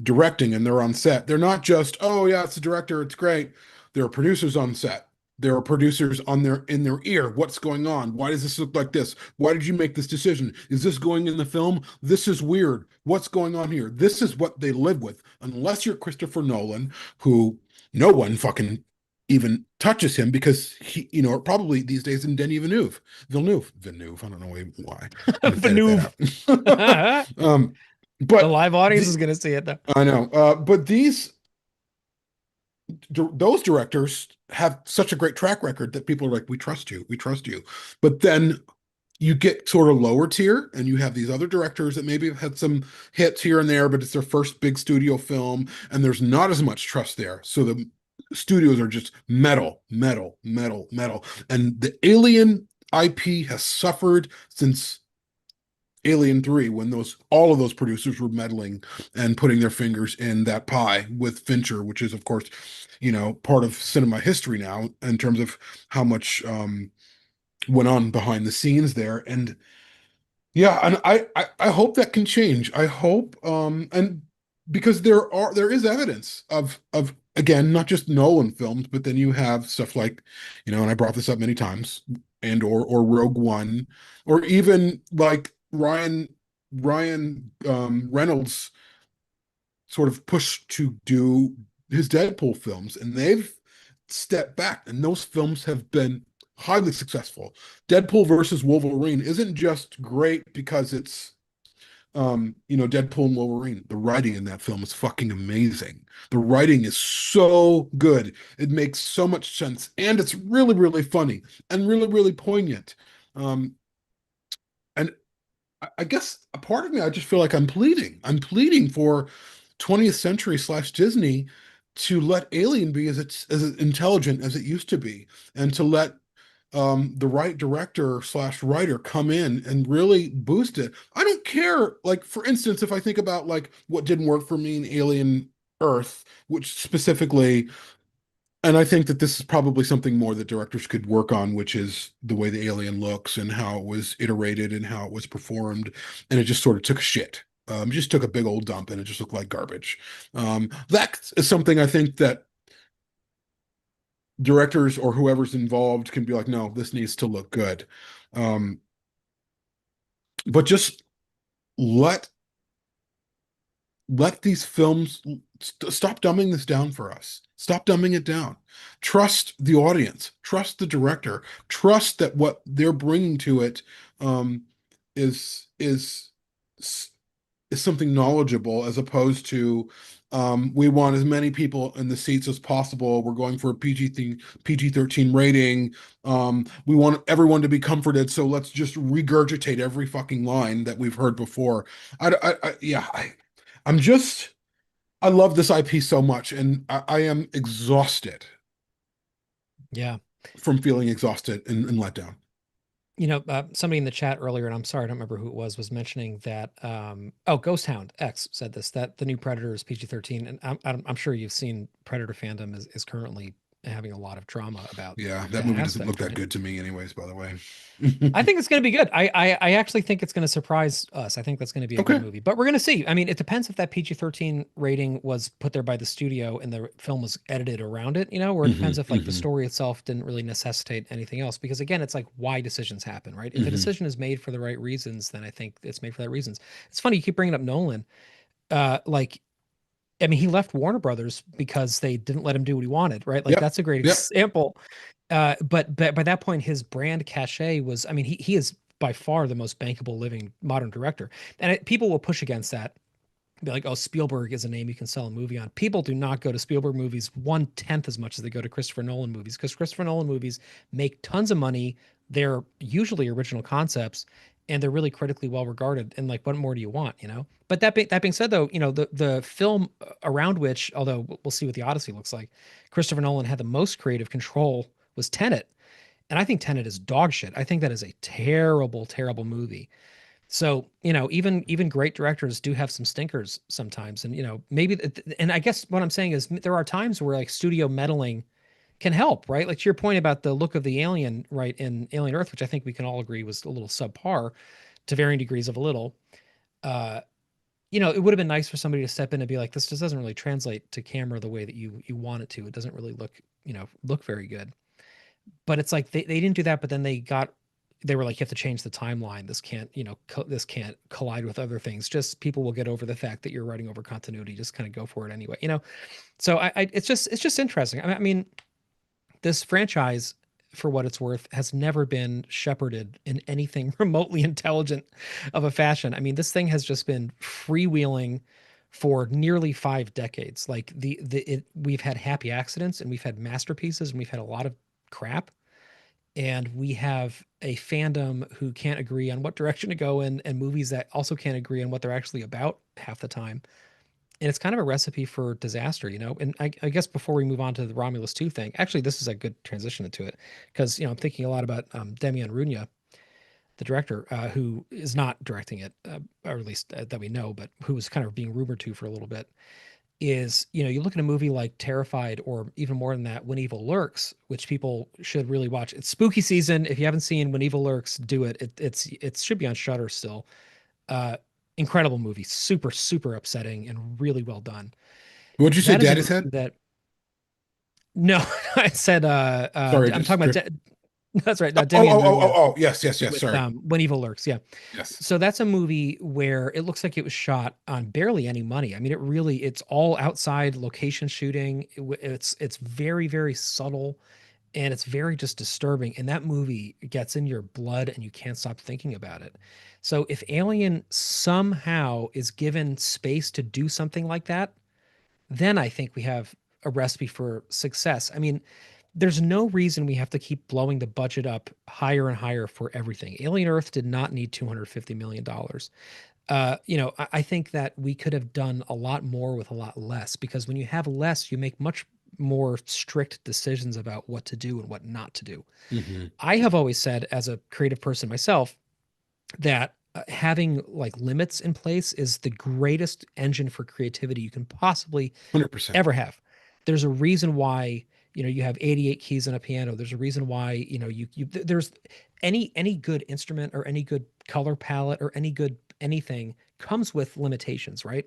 Speaker 2: directing and they're on set, they're not just, oh yeah, it's a director, it's great. There are producers on set. There are producers in their ear. What's going on? Why does this look like this? Why did you make this decision? Is this going in the film? This is weird. What's going on here? This is what they live with. Unless you're Christopher Nolan, who no one fucking even touches him because probably these days in Denis Villeneuve. I don't know why. I'm gonna edit
Speaker 1: Vanoof.
Speaker 2: that out.
Speaker 1: The
Speaker 2: But
Speaker 1: live audience
Speaker 2: the,
Speaker 1: is going to see it though.
Speaker 2: I know, but those directors have such a great track record that people are like, we trust you. But then you get sort of lower tier, and you have these other directors that maybe have had some hits here and there, but it's their first big studio film, and there's not as much trust there. So the studios are just metal, metal, metal, metal. And the Alien IP has suffered since Alien 3, when those all of those producers were meddling and putting their fingers in that pie with Fincher, which is of course, part of cinema history now in terms of how much went on behind the scenes there. And yeah, and I hope that can change. I hope and because there is evidence of again, not just Nolan films, but then you have stuff like, and I brought this up many times, and or Rogue One, or even like Ryan Reynolds sort of push to do his Deadpool films, and they've stepped back, and those films have been highly successful. Deadpool versus Wolverine isn't just great because it's Deadpool and Wolverine. The writing in that film is fucking amazing. The writing is so good. It makes so much sense, and it's really, really funny and really, really poignant. And I guess a part of me, I just feel like I'm pleading. I'm pleading for 20th century slash Disney to let Alien be as intelligent as it used to be, and to let the right director slash writer come in and really boost it. I don't care. Like, for instance, if I think about like what didn't work for me in Alien Earth, which specifically, and I think that this is probably something more that directors could work on, which is the way the alien looks and how it was iterated and how it was performed. And it just sort of took a shit. Just took a big old dump, and it just looked like garbage. That is something I think that directors or whoever's involved can be like, no, this needs to look good. Um, but just let these films stop dumbing this down for us. Stop dumbing it down. Trust the audience. Trust the director. Trust that what they're bringing to it um, is something knowledgeable, as opposed to we want as many people in the seats as possible. We're going for a PG-13 rating. We want everyone to be comforted, so let's just regurgitate every fucking line that we've heard before. Yeah, I'm just, I love this IP so much, and I am exhausted
Speaker 1: Yeah.
Speaker 2: from feeling exhausted and let down.
Speaker 1: Somebody in the chat earlier, and I'm sorry, I don't remember who it was mentioning that. Ghost Hound X said this, that the new Predator is PG-13, and I'm sure you've seen Predator fandom is currently having a lot of drama about
Speaker 2: Yeah, that
Speaker 1: that
Speaker 2: movie doesn't look
Speaker 1: aspect,
Speaker 2: that
Speaker 1: right?
Speaker 2: good to me, anyways, by the way.
Speaker 1: I think it's going to be good. I actually think it's going to surprise us. I think that's going to be a good
Speaker 2: Okay.
Speaker 1: movie, but we're going to see. I mean, it depends if that PG-13 rating was put there by the studio and the film was edited around it, or it depends if like the
Speaker 2: Hmm.
Speaker 1: story itself didn't really necessitate anything else. Because again, it's like why decisions happen, right? If a
Speaker 2: Hmm.
Speaker 1: decision is made for the right reasons, then I think it's made for that reasons. It's funny you keep bringing up Nolan. Like, I mean, he left Warner Brothers because they didn't let him do what he wanted, right? Like
Speaker 2: Yep.
Speaker 1: that's a great
Speaker 2: Yep.
Speaker 1: example. But by that point, his brand cachet was, I mean, he is by far the most bankable living modern director. And people will push against that. Be like, oh, Spielberg is a name you can sell a movie on. People do not go to Spielberg movies 1/10 as much as they go to Christopher Nolan movies, because Christopher Nolan movies make tons of money. They're usually original concepts, and they're really critically well regarded. And like, what more do you want, But that being said, though, the film around which, although we'll see what the Odyssey looks like, Christopher Nolan had the most creative control was Tenet, and I think Tenet is dog shit. I think that is a terrible, terrible movie. So, even great directors do have some stinkers sometimes. And, maybe, and I guess what I'm saying is there are times where like studio meddling can help, right? Like to your point about the look of the alien, right, in Alien Earth, which I think we can all agree was a little subpar to varying degrees of a little. Uh, it would have been nice for somebody to step in and be like, this just doesn't really translate to camera the way that you want it to. It doesn't really look very good. But it's like they didn't do that, but then they were like, you have to change the timeline. This can't, this can't collide with other things. Just people will get over the fact that you're writing over continuity. Just kind of go for it anyway. So it's just interesting. I mean, this franchise, for what it's worth, has never been shepherded in anything remotely intelligent of a fashion. I mean, this thing has just been freewheeling for nearly 5 decades. Like we've had happy accidents and we've had masterpieces and we've had a lot of crap, and we have a fandom who can't agree on what direction to go in, and movies that also can't agree on what they're actually about half the time. And it's kind of a recipe for disaster, you know. And I guess before we move on to the Romulus 2 thing, actually, this is a good transition into it because, you know, I'm thinking a lot about Demian Runya, the director, who is not directing it, or at least that we know, but who was kind of being rumored to for a little bit. Is, you know, you look at a movie like Terrified, or even more than that, When Evil Lurks, which people should really watch. It's spooky season. If you haven't seen When Evil Lurks, do it. It should be on Shutter still. Uh, Incredible movie, super upsetting and really well done.
Speaker 2: What'd you say,
Speaker 1: That is a
Speaker 2: Daddy's
Speaker 1: movie
Speaker 2: head?
Speaker 1: that, no, I said
Speaker 2: Sorry,
Speaker 1: I'm
Speaker 2: just
Speaker 1: talking about that's right,
Speaker 2: oh, oh,
Speaker 1: Demian
Speaker 2: oh, oh, oh,
Speaker 1: Runya
Speaker 2: oh, yes, yes, yes.
Speaker 1: with
Speaker 2: Sorry.
Speaker 1: When Evil Lurks. Yeah.
Speaker 2: Yes.
Speaker 1: So that's a movie where it looks like it was shot on barely any money. I mean, it's all outside location shooting. It's very subtle, and it's very just disturbing. And that movie gets in your blood and you can't stop thinking about it. So if Alien somehow is given space to do something like that, then I think we have a recipe for success. I mean, there's no reason we have to keep blowing the budget up higher and higher for everything. Alien Earth did not need $250 million. You know, I think that we could have done a lot more with a lot less, because when you have less, you make much more strict decisions about what to do and what not to do.
Speaker 2: Hmm.
Speaker 1: I have always said, as a creative person myself, that having like limits in place is the greatest engine for creativity you can possibly
Speaker 2: 100%.
Speaker 1: ever have. There's a reason why, you know, you have 88 keys on a piano. There's a reason why, you know, there's any good instrument or any good color palette or any good anything comes with limitations, right?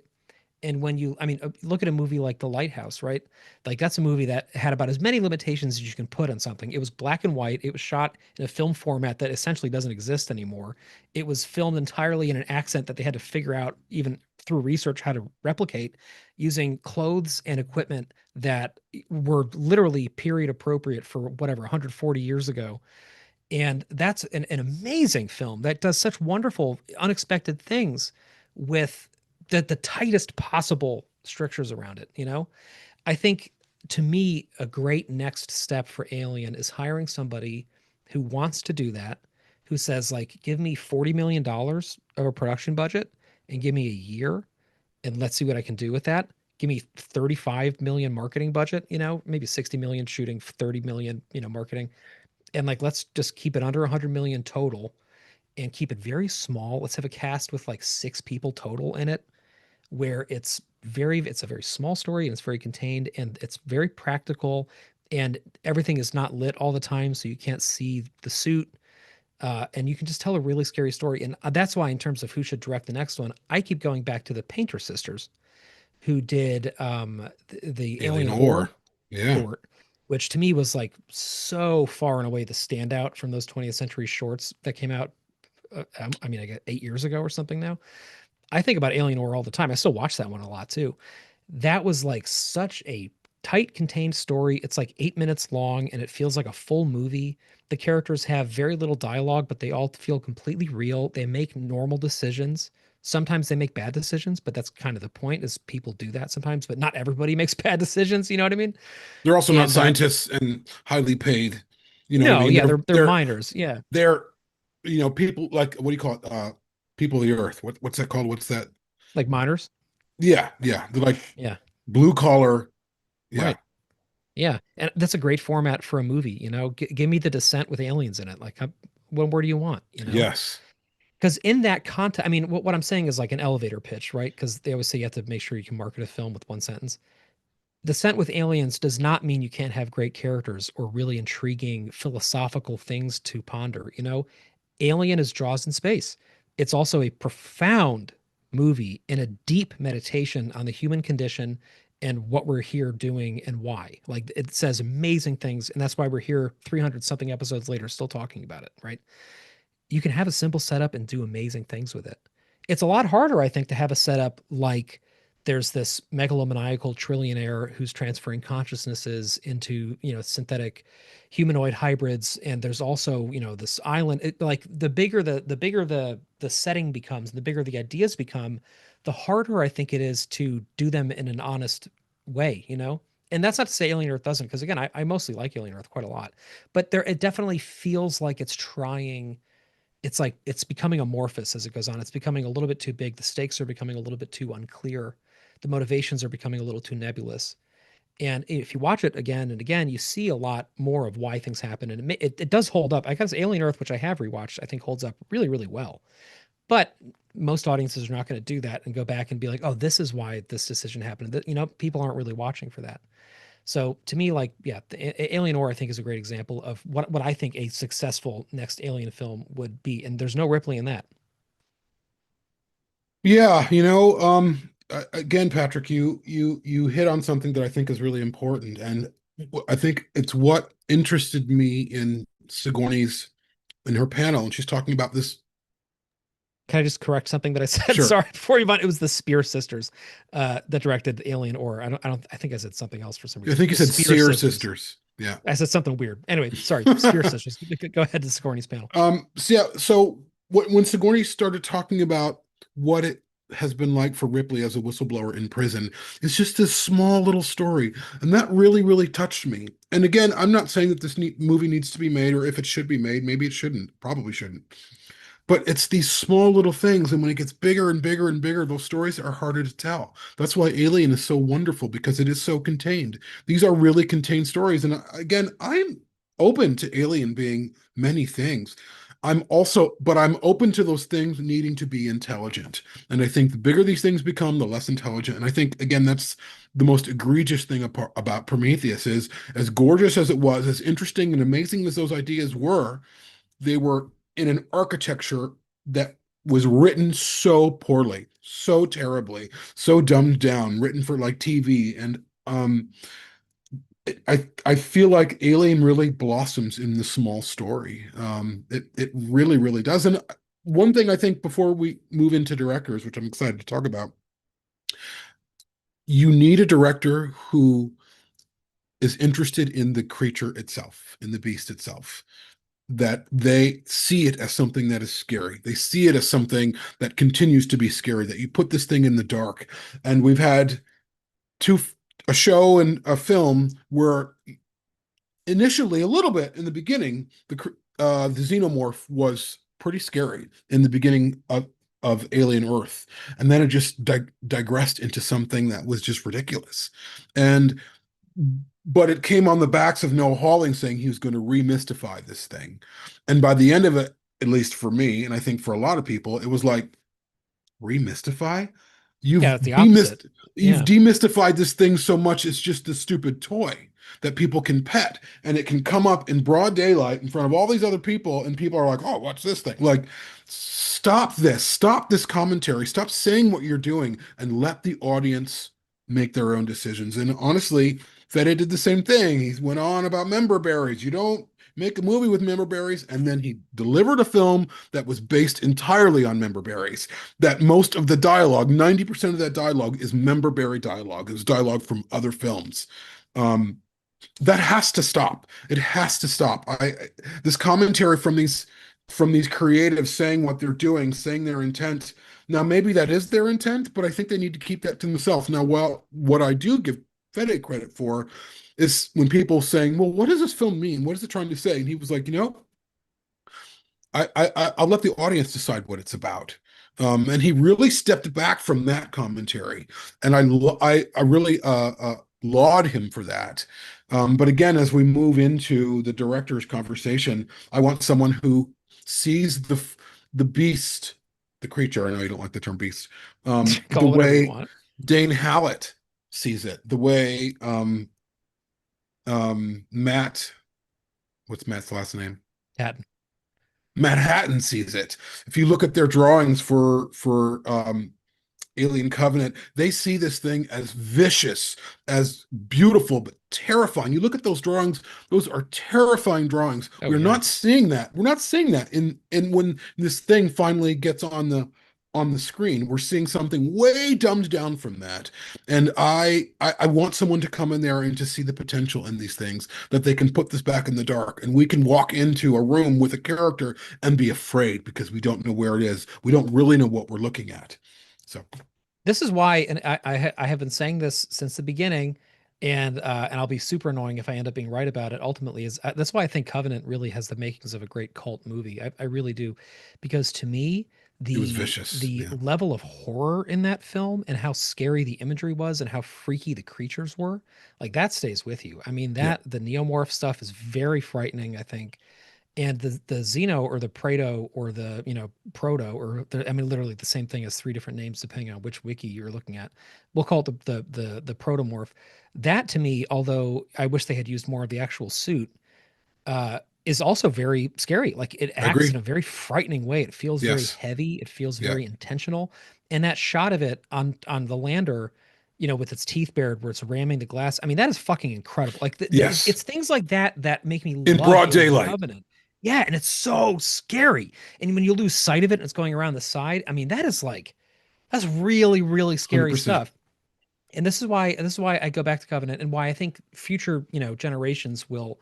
Speaker 1: And when you, I mean, look at a movie like The Lighthouse, right? Like that's a movie that had about as many limitations as you can put on something. It was black and white. It was shot in a film format that essentially doesn't exist anymore. It was filmed entirely in an accent that they had to figure out, even through research, how to replicate, using clothes and equipment that were literally period appropriate for whatever 140 years ago. And that's an amazing film that does such wonderful, unexpected things with the tightest possible strictures around it. You know, I think, to me, a great next step for Alien is hiring somebody who wants to do that, who says, like, give me $40 million of a production budget and give me a year, and let's see what I can do with that. Give me 35 million marketing budget, you know, maybe 60 million shooting, 30 million, you know, marketing. And like, let's just keep it under 100 million total and keep it very small. Let's have a cast with like 6 people total in it, where it's a very small story and it's very contained and it's very practical, and everything is not lit all the time, so you can't see the suit. And you can just tell a really scary story. And that's why, in terms of who should direct the next one, I keep going back to the Painter sisters, who did the
Speaker 2: Alien
Speaker 1: Alien Ore
Speaker 2: Ore. Yeah.
Speaker 1: short, which to me was like so far and away the standout from those 20th century shorts that came out. I mean, I get 8 years ago or something now. I think about Alien Ore all the time. I still watch that one a lot too. That was like such a tight, contained story. It's like 8 minutes long and it feels like a full movie. The characters have very little dialogue, but they all feel completely real. They make normal decisions. Sometimes they make bad decisions, but that's kind of the point, is people do that sometimes, but not everybody makes bad decisions. You know what I mean?
Speaker 2: They're also not
Speaker 1: And
Speaker 2: scientists and highly paid. You know what I
Speaker 1: no,
Speaker 2: mean?
Speaker 1: yeah, they're minors. Yeah.
Speaker 2: They're people like, what do you call it? People of the earth. What's that called? What's that?
Speaker 1: Like minors.
Speaker 2: Yeah, yeah. They're like
Speaker 1: Yeah.
Speaker 2: blue collar. Yeah.
Speaker 1: Right. Yeah. And that's a great format for a movie. You know, give me the descent with aliens in it. Like, what more do you want? You know?
Speaker 2: Yes.
Speaker 1: Because in that context, I mean, what I'm saying is like an elevator pitch, right? Because they always say you have to make sure you can market a film with one sentence. Descent with aliens does not mean you can't have great characters or really intriguing philosophical things to ponder. You know, Alien is Jaws in space. It's also a profound movie and a deep meditation on the human condition and what we're here doing and why. Like, it says amazing things, and that's why we're here 300 something episodes later still talking about it, right? You can have a simple setup and do amazing things with it. It's a lot harder, I think, to have a setup like there's this megalomaniacal trillionaire who's transferring consciousnesses into, you know, synthetic humanoid hybrids, and there's also, you know, this island. Like, the bigger the setting becomes, the bigger the ideas become, the harder I think it is to do them in an honest way, you know? And that's not to say Alien Earth doesn't, because again, I mostly like Alien Earth quite a lot, but there it definitely feels like it's trying. It's like it's becoming amorphous as it goes on. It's becoming a little bit too big. The stakes are becoming a little bit too unclear. The motivations are becoming a little too nebulous. And if you watch it again and again, you see a lot more of why things happen, and it does hold up. I guess Alien Earth, which I have rewatched, I think holds up really really well. But most audiences are not going to do that and go back and be like, oh, this is why this decision happened. That, people aren't really watching for that. So to me, like, yeah, Alien Ore, I think, is a great example of what I think a successful next Alien film would be. And there's no Ripley in that.
Speaker 2: Yeah, again, Patrick, you hit on something that I think is really important, and I think it's what interested me in Sigourney's in her panel, and she's talking about this.
Speaker 1: Can I just correct something that I said?
Speaker 2: Sure,
Speaker 1: Sorry, before you went, it was the Spear sisters that directed Alien Ore. I think I said something else for some
Speaker 2: I
Speaker 1: reason.
Speaker 2: think you
Speaker 1: The
Speaker 2: said
Speaker 1: Spear
Speaker 2: Sear
Speaker 1: sisters.
Speaker 2: sisters. Yeah.
Speaker 1: I said something weird. Anyway, sorry, Spear sisters. Go ahead to Sigourney's panel.
Speaker 2: When Sigourney started talking about what it has been like for Ripley as a whistleblower in prison, it's just this small little story, and that really, really touched me. And again, I'm not saying that this movie needs to be made, or if it should be made. Maybe it shouldn't. Probably shouldn't. But it's these small little things, and when it gets bigger and bigger and bigger, those stories are harder to tell. That's why Alien is so wonderful, because it is so contained. These are really contained stories. And again, I'm open to Alien being many things. But I'm open to those things needing to be intelligent. And I think the bigger these things become, the less intelligent. And I think, again, that's the most egregious thing about Prometheus is, as gorgeous as it was, as interesting and amazing as those ideas were, they were in an architecture that was written so poorly, so terribly, so dumbed down, written for like TV. And I feel like Alien really blossoms in the small story. It really, really does. And one thing I think before we move into directors, which I'm excited to talk about, you need a director who is interested in the creature itself, in the beast itself, that they see it as something that is scary. They see it as something that continues to be scary, that you put this thing in the dark. And we've had two a show and a film where initially, a little bit in the beginning, the xenomorph was pretty scary in the beginning of Alien Earth, and then it just digressed into something that was just ridiculous. And but it came on the backs of Noah Hawley saying he was going to remystify this thing. And by the end of it, at least for me, and I think for a lot of people, it was like, remystify?
Speaker 1: Yeah,
Speaker 2: You've
Speaker 1: it's the opposite.
Speaker 2: you've
Speaker 1: Yeah.
Speaker 2: demystified this thing so much it's just a stupid toy that people can pet, and it can come up in broad daylight in front of all these other people, and people are like, "Oh, what's this thing?" Like, stop this. Stop this commentary. Stop saying what you're doing and let the audience make their own decisions. And honestly, Fede did the same thing. He went on about member berries. You don't make a movie with member berries. And then he delivered a film that was based entirely on member berries. That most of the dialogue, 90% of that dialogue, is member berry dialogue. It was dialogue from other films. That has to stop. It has to stop. This commentary from these creatives saying what they're doing, saying their intent. Now, maybe that is their intent, but I think they need to keep that to themselves. Now, well, what I do give Fede credit for is when people saying, "Well, what does this film mean? What is it trying to say?" And he was like, I'll let the audience decide what it's about. And he really stepped back from that commentary, and I really laud him for that. But again, as we move into the director's conversation, I want someone who sees the beast, the creature. I know you don't like the term beast. The
Speaker 1: Call it whatever you
Speaker 2: way
Speaker 1: want.
Speaker 2: Dane Hallett sees it, the way Matt, what's Matt's last name?
Speaker 1: Hatton.
Speaker 2: Manhattan sees it. If you look at their drawings for Alien Covenant, they see this thing as vicious, as beautiful, but terrifying. You look at those drawings; those are terrifying drawings.
Speaker 1: Oh
Speaker 2: We're
Speaker 1: yeah.
Speaker 2: not seeing that. We're not seeing that in when this thing finally gets on the screen. We're seeing something way dumbed down from that. And I want someone to come in there and to see the potential in these things, that they can put this back in the dark, and we can walk into a room with a character and be afraid because we don't know where it is. We don't really know what we're looking at. So
Speaker 1: This is why, and I have been saying this since the beginning, And I'll be super annoying if I end up being right about it. Ultimately, is that's why I think Covenant really has the makings of a great cult movie. I really do, because to me,
Speaker 2: It was
Speaker 1: the
Speaker 2: vicious.
Speaker 1: the
Speaker 2: Yeah.
Speaker 1: level of horror in that film and how scary the imagery was and how freaky the creatures were, like that stays with you. I mean,
Speaker 2: Yep.
Speaker 1: that the neomorph stuff is very frightening, I think. And the Xeno or the Praeto or the, Proto, or I mean literally the same thing as three different names depending on which wiki you're looking at. We'll call it the protomorph. That to me, although I wish they had used more of the actual suit, is also very scary. Like it
Speaker 2: I
Speaker 1: acts
Speaker 2: agree.
Speaker 1: in a very frightening way. It feels very
Speaker 2: Yes.
Speaker 1: heavy. It feels
Speaker 2: Yeah.
Speaker 1: very intentional. And that shot of it on the lander, with its teeth bared, where it's ramming the glass. I mean, that is fucking incredible. Like
Speaker 2: Yes.
Speaker 1: it's things like that that make me
Speaker 2: In
Speaker 1: love
Speaker 2: broad
Speaker 1: Alien
Speaker 2: daylight.
Speaker 1: Covenant. Yeah, and it's so scary. And when you lose sight of it and it's going around the side, I mean, that's really, really scary
Speaker 2: 100%.
Speaker 1: stuff. And this is why I go back to Covenant, and why I think future, generations will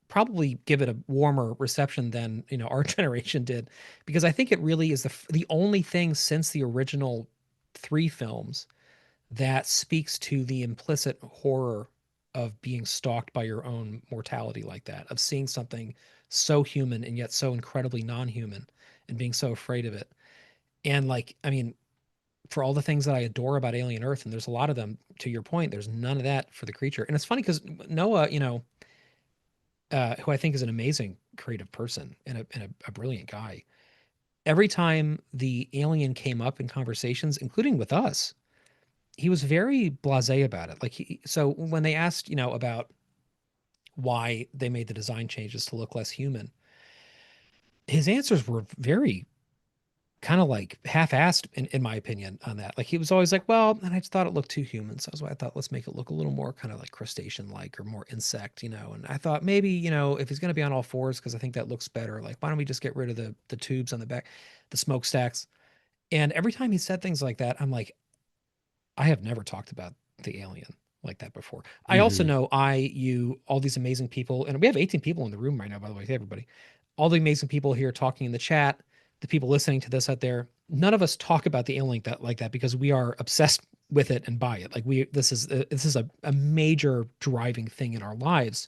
Speaker 1: probably give it a warmer reception than, our generation did, because I think it really is the only thing since the original three films that speaks to the implicit horror of being stalked by your own mortality like that, of seeing something so human and yet so incredibly non-human and being so afraid of it. And like, I mean, for all the things that I adore about Alien Earth, and there's a lot of them, to your point, there's none of that for the creature. And it's funny because Noah, who I think is an amazing creative person and a brilliant guy. Every time the alien came up in conversations, including with us, he was very blasé about it. Like so when they asked, about why they made the design changes to look less human, his answers were very kind of like half-assed in my opinion on that. Like he was always like, well, and I just thought it looked too human. So that's why I thought, let's make it look a little more kind of like crustacean-like or more insect, And I thought maybe, if he's going to be on all fours, because I think that looks better, like why don't we just get rid of the tubes on the back, the smokestacks? And every time he said things like that, I'm like, I have never talked about the alien like that before. I also
Speaker 2: Hmm.
Speaker 1: know you, all these amazing people, and we have 18 people in the room right now, by the way. Hey, everybody. All the amazing people here talking in the chat, the people listening to this out there. None of us talk about the alien like that because we are obsessed with it and by it. Like this is a major driving thing in our lives,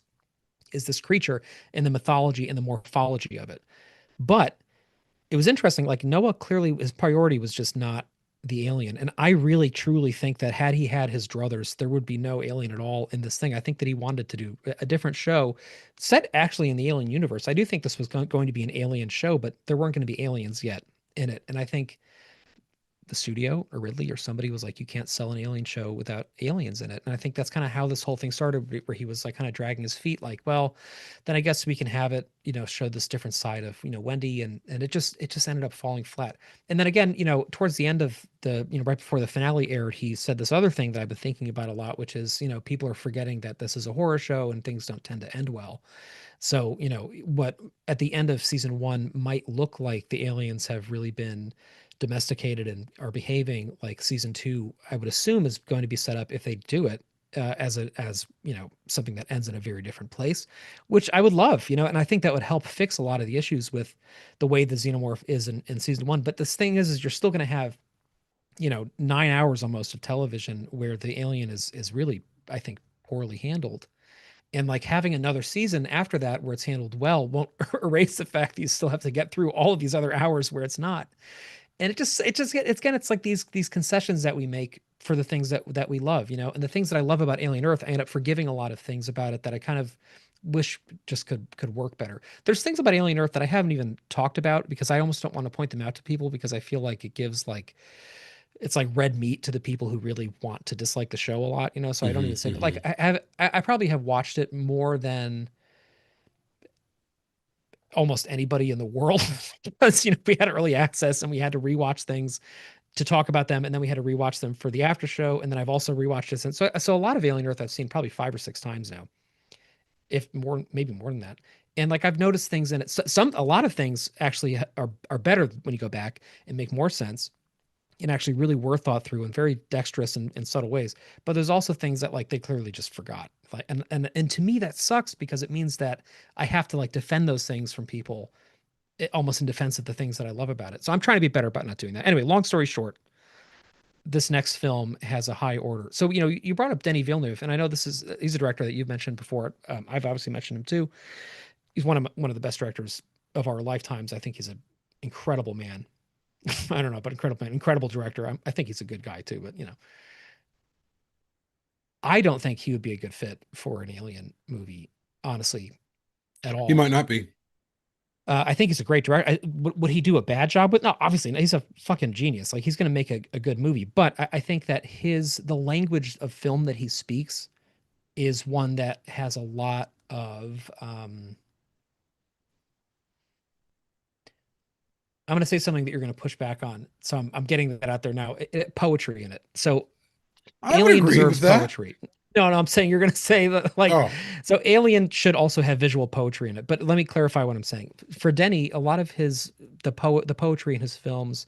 Speaker 1: is this creature and the mythology and the morphology of it. But it was interesting. Like Noah, clearly his priority was just not the alien. And I really truly think that had he had his druthers, there would be no alien at all in this thing. I think that he wanted to do a different show set actually in the alien universe. I do think this was going to be an alien show, but there weren't going to be aliens yet in it. And I think the studio or Ridley or somebody was like, you can't sell an alien show without aliens in it. And I think that's kind of how this whole thing started, where he was like kind of dragging his feet, like, well, then I guess we can have it, show this different side of, Wendy. And it just ended up falling flat. And then again, towards the end of the, right before the finale aired, he said this other thing that I've been thinking about a lot, which is, people are forgetting that this is a horror show and things don't tend to end well. So, what at the end of season one might look like the aliens have really been domesticated and are behaving like season two, I would assume is going to be set up, if they do it, as something that ends in a very different place, which I would love, and I think that would help fix a lot of the issues with the way the xenomorph is in season one. But this thing is you're still going to have 9 hours almost of television where the alien is really, I think, poorly handled, and like having another season after that where it's handled well won't erase the fact that you still have to get through all of these other hours where it's not. And it's like these concessions that we make for the things that we love, and the things that I love about Alien Earth, I end up forgiving a lot of things about it that I kind of wish just could work better. There's things about Alien Earth that I haven't even talked about because I almost don't want to point them out to people, because I feel like it gives like, it's like red meat to the people who really want to dislike the show a lot, so I don't
Speaker 2: Hmm.
Speaker 1: even say, but like
Speaker 2: Hmm.
Speaker 1: I probably have watched it more than almost anybody in the world because we had early access and we had to rewatch things to talk about them, and then we had to rewatch them for the after show, and then I've also rewatched it since. So a lot of Alien Earth I've seen probably 5 or 6 times now, if more, maybe more than that. And like I've noticed things in it. A lot of things actually are better when you go back and make more sense, and actually really were thought through in very dexterous and subtle ways. But there's also things that like they clearly just forgot. Like and to me that sucks, because it means that I have to like defend those things from people, almost in defense of the things that I love about it. So I'm trying to be better about not doing that. Anyway, long story short, this next film has a high order. So, you brought up Denis Villeneuve, and I know he's a director that you've mentioned before. I've obviously mentioned him too. He's one of the best directors of our lifetimes. I think he's an incredible man. I don't know, but incredible man, incredible director. I think he's a good guy too, but I don't think he would be a good fit for an Alien movie, honestly, at
Speaker 2: He
Speaker 1: all.
Speaker 2: might not be.
Speaker 1: I think he's a great director. Would he do a bad job with? No, obviously, he's a fucking genius. Like he's going to make a good movie. But I think that the language of film that he speaks is one that has a lot of. I'm going to say something that you're going to push back on. So I'm getting that out there now. Poetry in it. So
Speaker 2: I would
Speaker 1: Alien
Speaker 2: agree with
Speaker 1: deserves
Speaker 2: that.
Speaker 1: poetry. No, I'm saying you're going to say that
Speaker 2: Oh,
Speaker 1: so Alien should also have visual poetry in it. But let me clarify what I'm saying. For Denny, a lot of the poetry in his films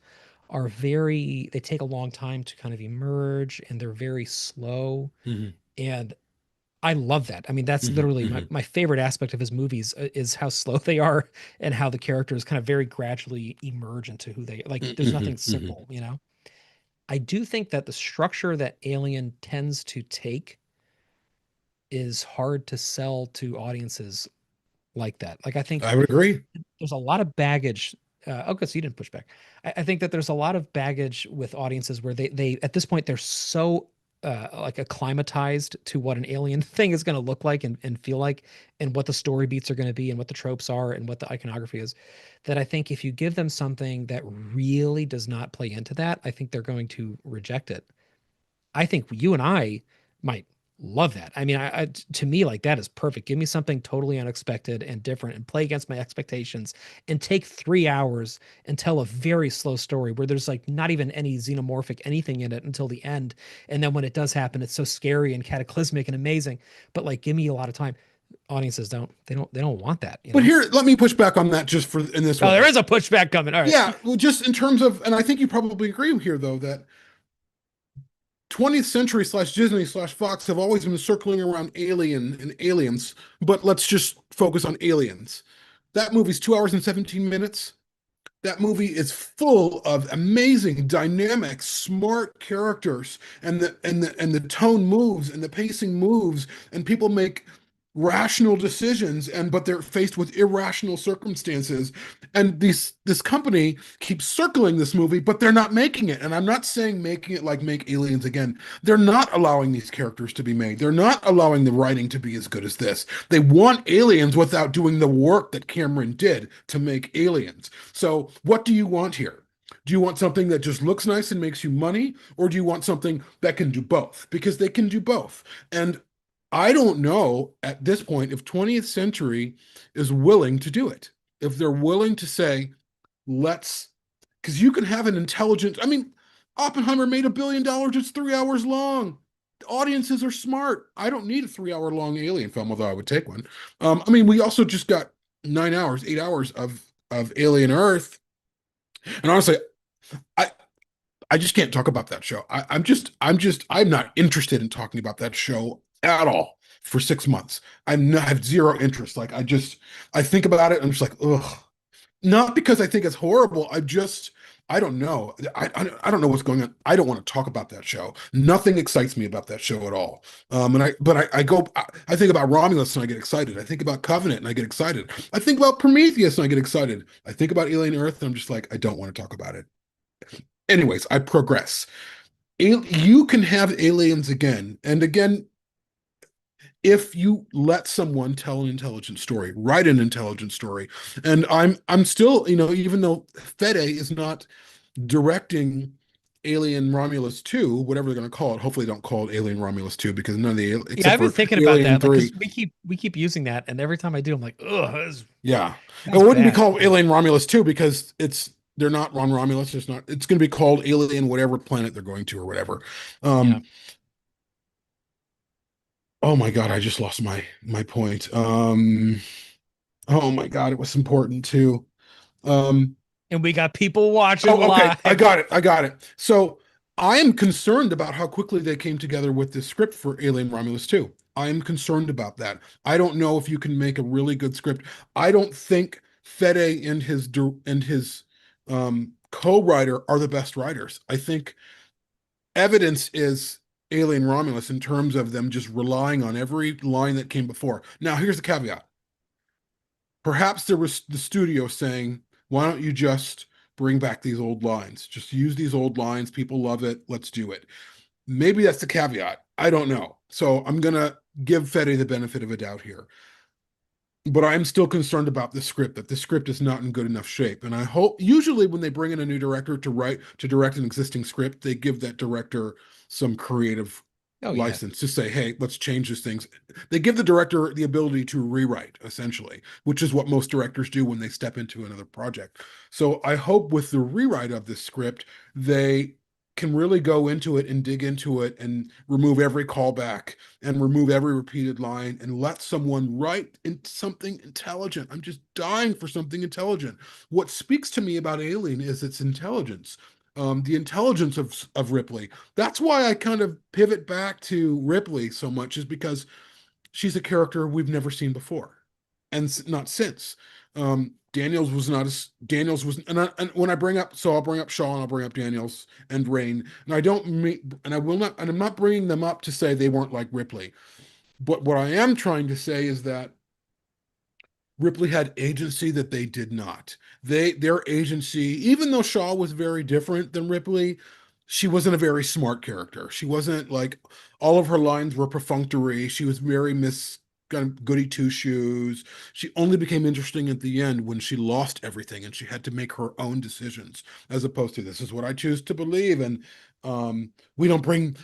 Speaker 1: are they take a long time to kind of emerge and they're very slow.
Speaker 2: hmm
Speaker 1: And I love that. I mean, that's
Speaker 2: hmm
Speaker 1: literally
Speaker 2: hmm
Speaker 1: my favorite aspect of his movies is how slow they are and how the characters kind of very gradually emerge into who they like. There's
Speaker 2: hmm
Speaker 1: nothing
Speaker 2: hmm
Speaker 1: simple. I do think that the structure that Alien tends to take is hard to sell to audiences like that. Like I think
Speaker 2: I would agree.
Speaker 1: there's a lot of baggage. Okay, so you didn't push back. I think that there's a lot of baggage with audiences where they at this point they're so like acclimatized to what an alien thing is going to look like and feel like, and what the story beats are going to be, and what the tropes are, and what the iconography is. That I think if you give them something that really does not play into that, I think they're going to reject it. I think you and I might love that. I mean, to me, like that is perfect. Give me something totally unexpected and different and play against my expectations and take 3 hours and tell a very slow story where there's like not even any xenomorphic anything in it until the end. And then when it does happen, it's so scary and cataclysmic and amazing. But like, give me a lot of time. Audiences they don't want that, you
Speaker 2: But
Speaker 1: know?
Speaker 2: here, let me push back on that just for in this
Speaker 1: Oh, there
Speaker 2: way.
Speaker 1: is a pushback coming. All right.
Speaker 2: Yeah, well, just in terms of, and I think you probably agree here though that 20th century slash Disney slash Fox have always been circling around Alien and aliens, but let's just focus on aliens. That movie's 2 hours and 17 minutes. That movie is full of amazing, dynamic, smart characters, and the tone moves and the pacing moves, and people make rational decisions, and but they're faced with irrational circumstances. And this company keeps circling this movie, but they're not making it. And I'm not saying making it like make Aliens again. They're not allowing these characters to be made. They're not allowing the writing to be as good as this. They want Aliens without doing the work that Cameron did to make Aliens. So, what do you want here? Do you want something that just looks nice and makes you money, or do you want something that can do both? Because they can do both. And I don't know at this point if 20th Century is willing to do it. If they're willing to say, let's, because you can have an intelligent, I mean, Oppenheimer made $1 billion, it's 3 hours long. Audiences are smart. I don't need a 3 hour long alien film, although I would take one. I mean, we also just got 9 hours, 8 hours of Alien Earth. And honestly, I I just can't talk about that show. I'm not interested in talking about that show at all for 6 months. I have zero interest. Like I think about it. And I'm just like, ugh. Not because I think it's horrible. I don't know. I don't know what's going on. I don't want to talk about that show. Nothing excites me about that show at all. I think about Romulus and I get excited. I think about Covenant and I get excited. I think about Prometheus and I get excited. I think about Alien Earth and I'm just like, I don't want to talk about it. Anyways, I progress. You can have aliens again and again if you let someone tell an intelligent story, write an intelligent story. And I'm still, even though Fede is not directing Alien Romulus 2, whatever they're going to call it. Hopefully they don't call it Alien Romulus 2 because none of the
Speaker 1: Yeah,
Speaker 2: except
Speaker 1: I've been
Speaker 2: for
Speaker 1: thinking about
Speaker 2: Alien
Speaker 1: that. Like,
Speaker 2: 3.
Speaker 1: because we keep using that, and every time I do, I'm like, ugh,
Speaker 2: Yeah. It
Speaker 1: that's
Speaker 2: wouldn't be
Speaker 1: bad.
Speaker 2: called Alien Romulus 2 because they're not on Romulus. It's going to be called Alien whatever planet they're going to or whatever.
Speaker 1: Yeah.
Speaker 2: Um, oh my God, I just lost my point. Oh my God, it was important too. Um,
Speaker 1: And we got people watching
Speaker 2: oh, okay, I
Speaker 1: live.
Speaker 2: got it. I got it. So I am concerned about how quickly they came together with the script for Alien Romulus 2. I am concerned about that. I don't know if you can make a really good script. I don't think Fede and his co-writer are the best writers. I think evidence is Alien Romulus in terms of them just relying on every line that came before. Now, here's the caveat. Perhaps there was the studio saying, why don't you just bring back these old lines? Just use these old lines. People love it. Let's do it. Maybe that's the caveat. I don't know. So I'm going to give Fede the benefit of a doubt here. But I'm still concerned about the script, that the script is not in good enough shape. And I hope usually when they bring in a new director to direct an existing script, they give that director some creative
Speaker 1: Oh yeah.
Speaker 2: license to say, hey, let's change these things. They give the director the ability to rewrite, essentially, which is what most directors do when they step into another project. So I hope with the rewrite of this script, they can really go into it and dig into it and remove every callback and remove every repeated line and let someone write in something intelligent. I'm just dying for something intelligent. What speaks to me about Alien is its intelligence, the intelligence of Ripley. That's why I kind of pivot back to Ripley so much, is because she's a character we've never seen before, and not since. Daniels was not as Daniels was, and when I bring up, so I'll bring up Shaw and I'll bring up Daniels and Rain, and I don't mean, and I will not, and I'm not bringing them up to say they weren't like Ripley, but what I am trying to say is that Ripley had agency that they did not. Their agency, even though Shaw was very different than Ripley, she wasn't a very smart character. She wasn't like, all of her lines were perfunctory. She was very kind of goody two shoes. She only became interesting at the end when she lost everything and she had to make her own decisions, as opposed to, this is what I choose to believe, and we don't bring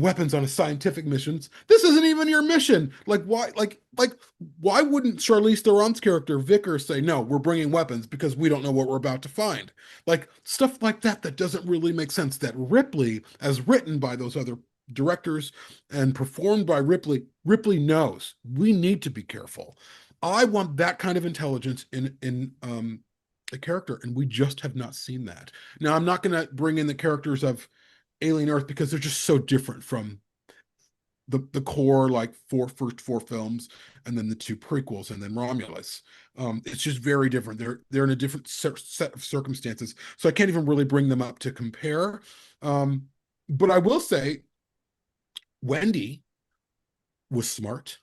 Speaker 2: weapons on a scientific missions. This isn't even your mission. Like why? Like why wouldn't Charlize Theron's character Vicker say, no, we're bringing weapons because we don't know what we're about to find? Like stuff like that that doesn't really make sense. That Ripley, as written by those other directors and performed by Ripley knows we need to be careful. I want that kind of intelligence in a character, and we just have not seen that. Now, I'm not going to bring in the characters of Alien Earth because they're just so different from the core, like first four films, and then the two prequels, and then Romulus. It's just very different. They're in a different set of circumstances, so I can't even really bring them up to compare. But I will say, Wendy was smart,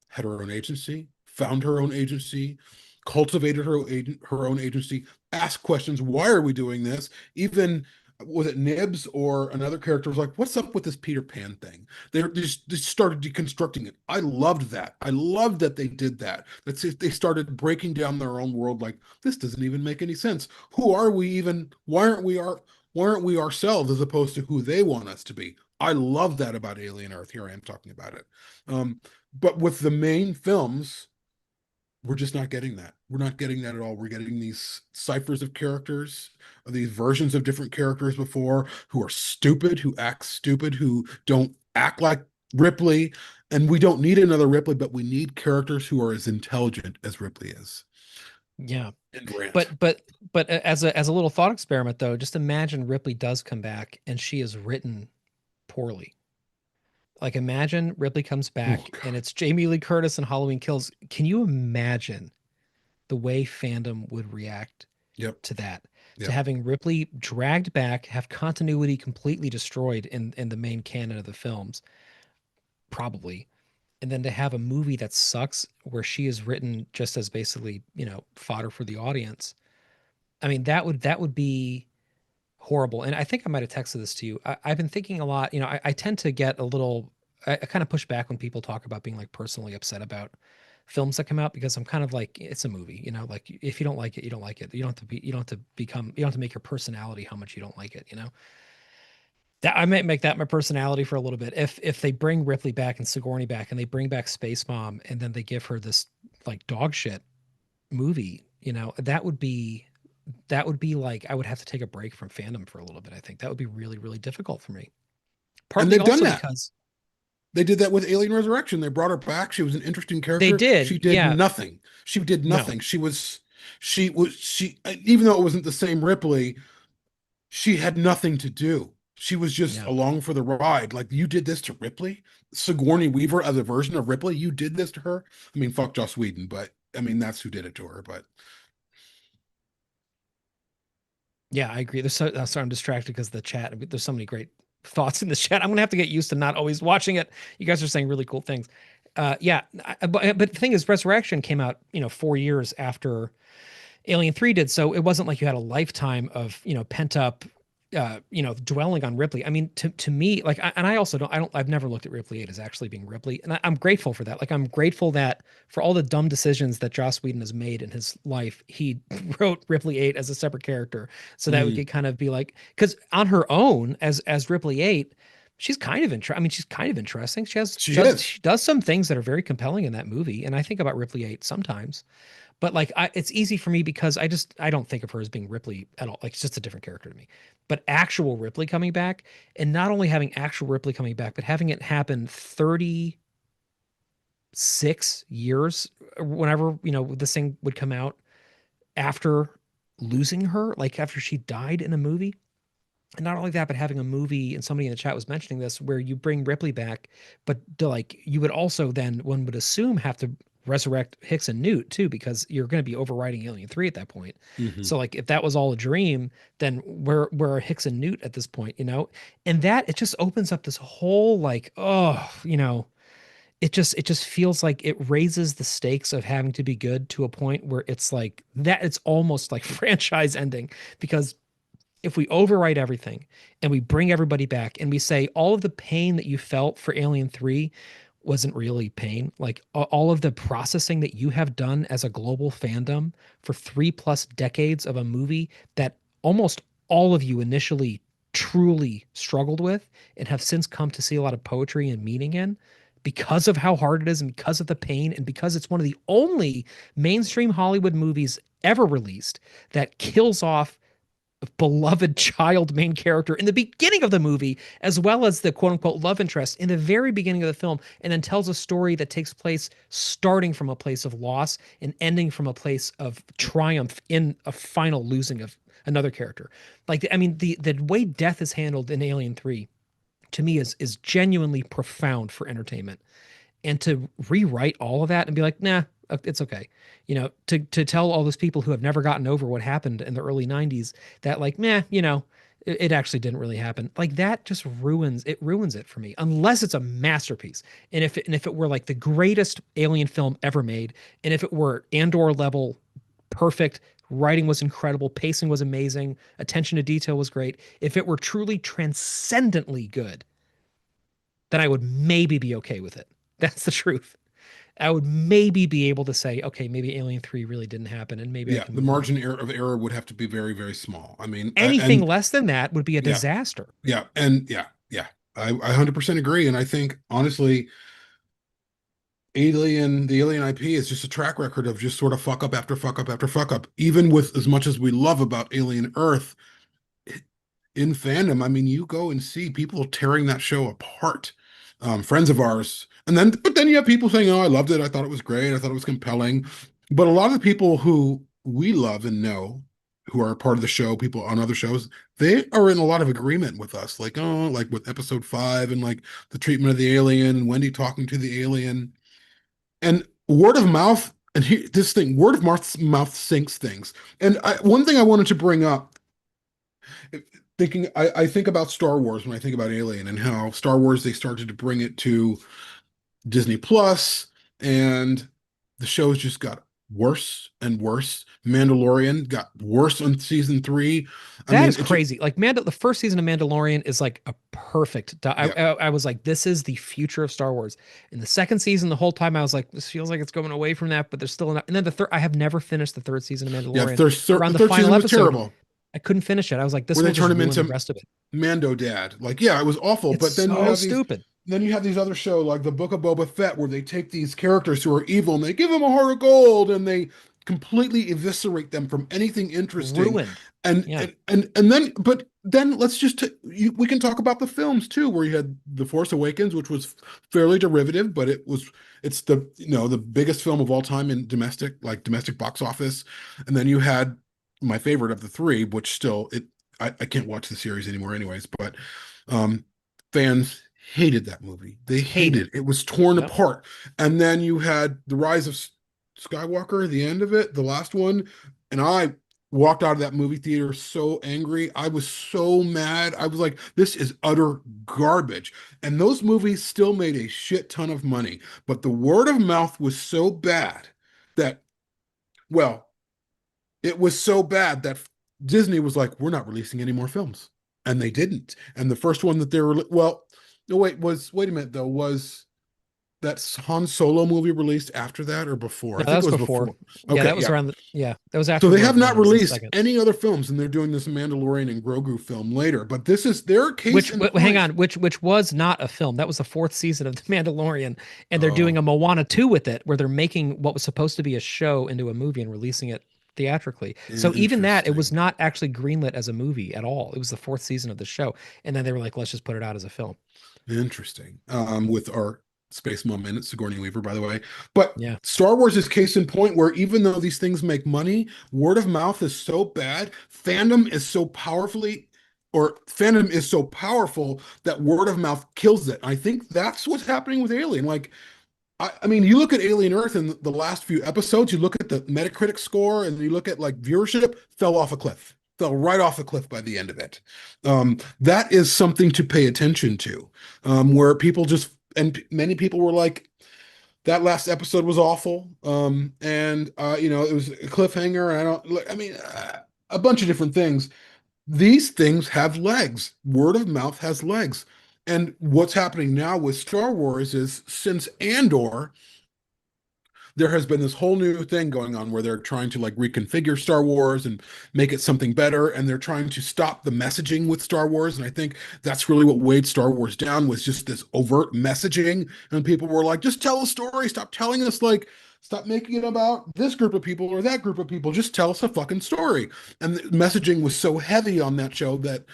Speaker 2: had her own agency, found her own agency, cultivated her own agency, asked questions. Why are we doing this? Even, was it Nibs or another character was like, what's up with this Peter Pan thing? They started deconstructing it. I loved that. I loved that they did that. They started breaking down their own world. Like, this doesn't even make any sense. Who are we even? Why aren't we ourselves as opposed to who they want us to be? I love that about Alien Earth. Here I am talking about it. But with the main films, we're just not getting that. We're not getting that at all. We're getting these ciphers of characters, these versions of different characters before, who are stupid, who act stupid, who don't act like Ripley. And we don't need another Ripley, but we need characters who are as intelligent as Ripley is.
Speaker 1: Yeah.
Speaker 2: And Grant.
Speaker 1: But as a little thought experiment though, just imagine Ripley does come back and she is written poorly. Like imagine Ripley comes
Speaker 2: Oh
Speaker 1: back and
Speaker 2: God.
Speaker 1: it's Jamie Lee Curtis and Halloween Kills. Can you imagine the way fandom would react
Speaker 2: Yep.
Speaker 1: to that? To
Speaker 2: Yep.
Speaker 1: having Ripley dragged back, have continuity completely destroyed in the main canon of the films, probably. And then to have a movie that sucks where she is written just as basically, fodder for the audience. I mean, that would be horrible. And I think I might have texted this to you. I've been thinking a lot. I tend to get a little. I kind of push back when people talk about being like personally upset about films that come out because I'm kind of like it's a movie. Like if you don't like it, you don't like it. You don't have to make your personality how much you don't like it. That I might make that my personality for a little bit. If they bring Ripley back and Sigourney back and they bring back Space Mom and then they give her this like dog shit movie, that would be like I would have to take a break from fandom for a little bit. I think that would be really, really difficult for me.
Speaker 2: And
Speaker 1: Partly
Speaker 2: they've done
Speaker 1: also
Speaker 2: that.
Speaker 1: because
Speaker 2: They did that with Alien Resurrection. They brought her back. She was an interesting
Speaker 1: they
Speaker 2: character.
Speaker 1: did,
Speaker 2: She did
Speaker 1: yeah,
Speaker 2: nothing. She did
Speaker 1: no,
Speaker 2: nothing. She, even though it wasn't the same Ripley, she had nothing to do. She was just
Speaker 1: yeah,
Speaker 2: along for the ride. Like, you did this to Ripley? Sigourney Weaver as a version of Ripley? You did this to her? I mean, fuck Joss Whedon, but I mean, that's who did it to her. But
Speaker 1: yeah. I agree. Sorry, I'm distracted because the chat. There's so many great thoughts in the chat. I'm gonna have to get used to not always watching it. You guys are saying really cool things. Yeah, but the thing is, Resurrection came out, 4 years after Alien 3 did. So it wasn't like you had a lifetime of, pent up, dwelling on Ripley. I mean, to me, like, and I also I've never looked at Ripley 8 as actually being Ripley. And I'm grateful for that. Like, I'm grateful that for all the dumb decisions that Joss Whedon has made in his life, he wrote Ripley 8 as a separate character. So that we
Speaker 2: Mm.
Speaker 1: could kind of be like, because on her own, as Ripley 8, she's kind of interesting. I mean, she's kind of interesting.
Speaker 2: She is.
Speaker 1: She does some things that are very compelling in that movie. And I think about Ripley 8 sometimes. But like, it's easy for me because I don't think of her as being Ripley at all. Like, it's just a different character to me. But actual Ripley coming back, and not only having actual Ripley coming back, but having it happen 36 years, whenever this thing would come out after losing her, like after she died in a movie. And not only that, but having a movie, and somebody in the chat was mentioning this, where you bring Ripley back, but like you would also then, one would assume, have to resurrect Hicks and Newt too, because you're going to be overriding Alien 3 at that point.
Speaker 2: Hmm.
Speaker 1: So like, if that was all a dream, then where are Hicks and Newt at this point, And that, it just opens up this whole like, it just feels like it raises the stakes of having to be good to a point where it's like that, it's almost like franchise ending. Because if we overwrite everything and we bring everybody back and we say all of the pain that you felt for Alien 3 wasn't really pain, like all of the processing that you have done as a global fandom for 3+ decades of a movie that almost all of you initially truly struggled with and have since come to see a lot of poetry and meaning in, because of how hard it is and because of the pain and because it's one of the only mainstream Hollywood movies ever released that kills off beloved child main character in the beginning of the movie, as well as the quote unquote love interest in the very beginning of the film, and then tells a story that takes place starting from a place of loss and ending from a place of triumph in a final losing of another character. Like, I mean, the way death is handled in Alien 3 to me is genuinely profound for entertainment. And to rewrite all of that and be like, nah, it's okay. To tell all those people who have never gotten over what happened in the early 90s that, like, meh, it actually didn't really happen. Like, that just ruins it for me, unless it's a masterpiece. And if it were like the greatest Alien film ever made, and if it were Andor level perfect, writing was incredible, pacing was amazing, attention to detail was great. If it were truly transcendently good, then I would maybe be okay with it. That's the truth. I would maybe be able to say, okay, maybe Alien 3 really didn't happen, and maybe I
Speaker 2: Yeah,
Speaker 1: can
Speaker 2: the
Speaker 1: move on.
Speaker 2: of error would have to be very, very small. I mean,
Speaker 1: Anything
Speaker 2: and
Speaker 1: less than that would be a
Speaker 2: yeah,
Speaker 1: disaster.
Speaker 2: yeah, and yeah, yeah. I 100% agree. And I think honestly, the Alien IP is just a track record of just sort of fuck up after fuck up after fuck up. Even with as much as we love about Alien Earth in fandom, I mean, you go and see people tearing that show apart. Friends of ours, but then you have people saying, "Oh, I loved it. I thought it was great. I thought it was compelling." But a lot of the people who we love and know, who are part of the show, people on other shows, they are in a lot of agreement with us. Like, oh, like with episode 5 and like the treatment of the alien and Wendy talking to the alien and word of mouth. And this thing, word of mouth sinks things. And one thing I wanted to bring up, I think about Star Wars when I think about Alien and how Star Wars, they started to bring it to Disney Plus, and the shows just got worse and worse. Mandalorian got worse on season 3. I
Speaker 1: That
Speaker 2: mean,
Speaker 1: is crazy. Like, the first season of Mandalorian is like a perfect.
Speaker 2: yeah,
Speaker 1: I was like, this is the future of Star Wars. In the second season, the whole time I was like, this feels like it's going away from that, but there's still enough. And then the third, I have never finished the third season of
Speaker 2: yeah.
Speaker 1: Mandalorian. Around
Speaker 2: The
Speaker 1: the
Speaker 2: third
Speaker 1: final
Speaker 2: season was
Speaker 1: episode,
Speaker 2: terrible,
Speaker 1: I couldn't finish it. I was like,
Speaker 2: where
Speaker 1: this
Speaker 2: they
Speaker 1: will just
Speaker 2: turn him
Speaker 1: ruin the
Speaker 2: into
Speaker 1: rest of it.
Speaker 2: Mando Dad. Like, yeah, it was awful.
Speaker 1: It's
Speaker 2: But then you
Speaker 1: so
Speaker 2: have these,
Speaker 1: stupid.
Speaker 2: other show like the Book of Boba Fett, where they take these characters who are evil and they give them a heart of gold and they completely eviscerate them from anything interesting.
Speaker 1: Ruined.
Speaker 2: And
Speaker 1: Yeah.
Speaker 2: then let's we can talk about the films too, where you had The Force Awakens, which was fairly derivative, but it's the biggest film of all time in domestic box office. And then you had my favorite of the three, which still I can't watch the series anymore anyways, but um fans hated that movie. They hated
Speaker 1: Hated.
Speaker 2: it. It was torn
Speaker 1: Yep.
Speaker 2: apart. And then you had The Rise of Skywalker, the end of it, the last one, and I walked out of that movie theater so angry. I was so mad. I was like, this is utter garbage. And those movies still made a shit ton of money. But the word of mouth was so bad that, well, it was so bad that Disney was like, we're not releasing any more films. And they didn't. And the first one that they were, well, no, wait a minute, though, was that Han Solo movie released after that or before?
Speaker 1: No,
Speaker 2: I
Speaker 1: that
Speaker 2: think it
Speaker 1: was
Speaker 2: was
Speaker 1: before.
Speaker 2: before.
Speaker 1: Yeah,
Speaker 2: Okay,
Speaker 1: that was
Speaker 2: yeah.
Speaker 1: around yeah, that was
Speaker 2: So
Speaker 1: after
Speaker 2: they
Speaker 1: Rogue
Speaker 2: have not
Speaker 1: One was the
Speaker 2: released
Speaker 1: second.
Speaker 2: any other films, and they're doing this Mandalorian and Grogu film later. But this is their case
Speaker 1: Which
Speaker 2: in
Speaker 1: hang
Speaker 2: point.
Speaker 1: on, which was not a film. That was the fourth season of The Mandalorian, and they're doing
Speaker 2: Oh,
Speaker 1: a Moana 2 with it, where they're making what was supposed to be a show into a movie and releasing it theatrically. So even that, it was
Speaker 2: interesting.
Speaker 1: not actually greenlit as a movie at all. It was the fourth season of the show, and then they were like, let's just put it out as a film.
Speaker 2: Interesting. With our Space Mom in it, Sigourney Weaver, by the way. But
Speaker 1: Yeah.
Speaker 2: Star Wars is case in point where even though these things make money, word of mouth is so bad, fandom is so powerful that word of mouth kills it. I think that's what's happening with Alien. Like, I mean, you look at Alien Earth in the last few episodes, you look at the Metacritic score, and you look at like viewership, fell off a cliff, fell right off a cliff by the end of it. That is something to pay attention to, where people just, and many people were like, that last episode was awful. And, it was a cliffhanger. And a bunch of different things. These things have legs. Word of mouth has legs. And what's happening now with Star Wars is since Andor, there has been this whole new thing going on where they're trying to like reconfigure Star Wars and make it something better, and they're trying to stop the messaging with Star Wars. And I think that's really what weighed Star Wars down, was just this overt messaging. And people were like, just tell a story, stop telling us like, stop making it about this group of people or that group of people, just tell us a fucking story. And the messaging was so heavy on that show that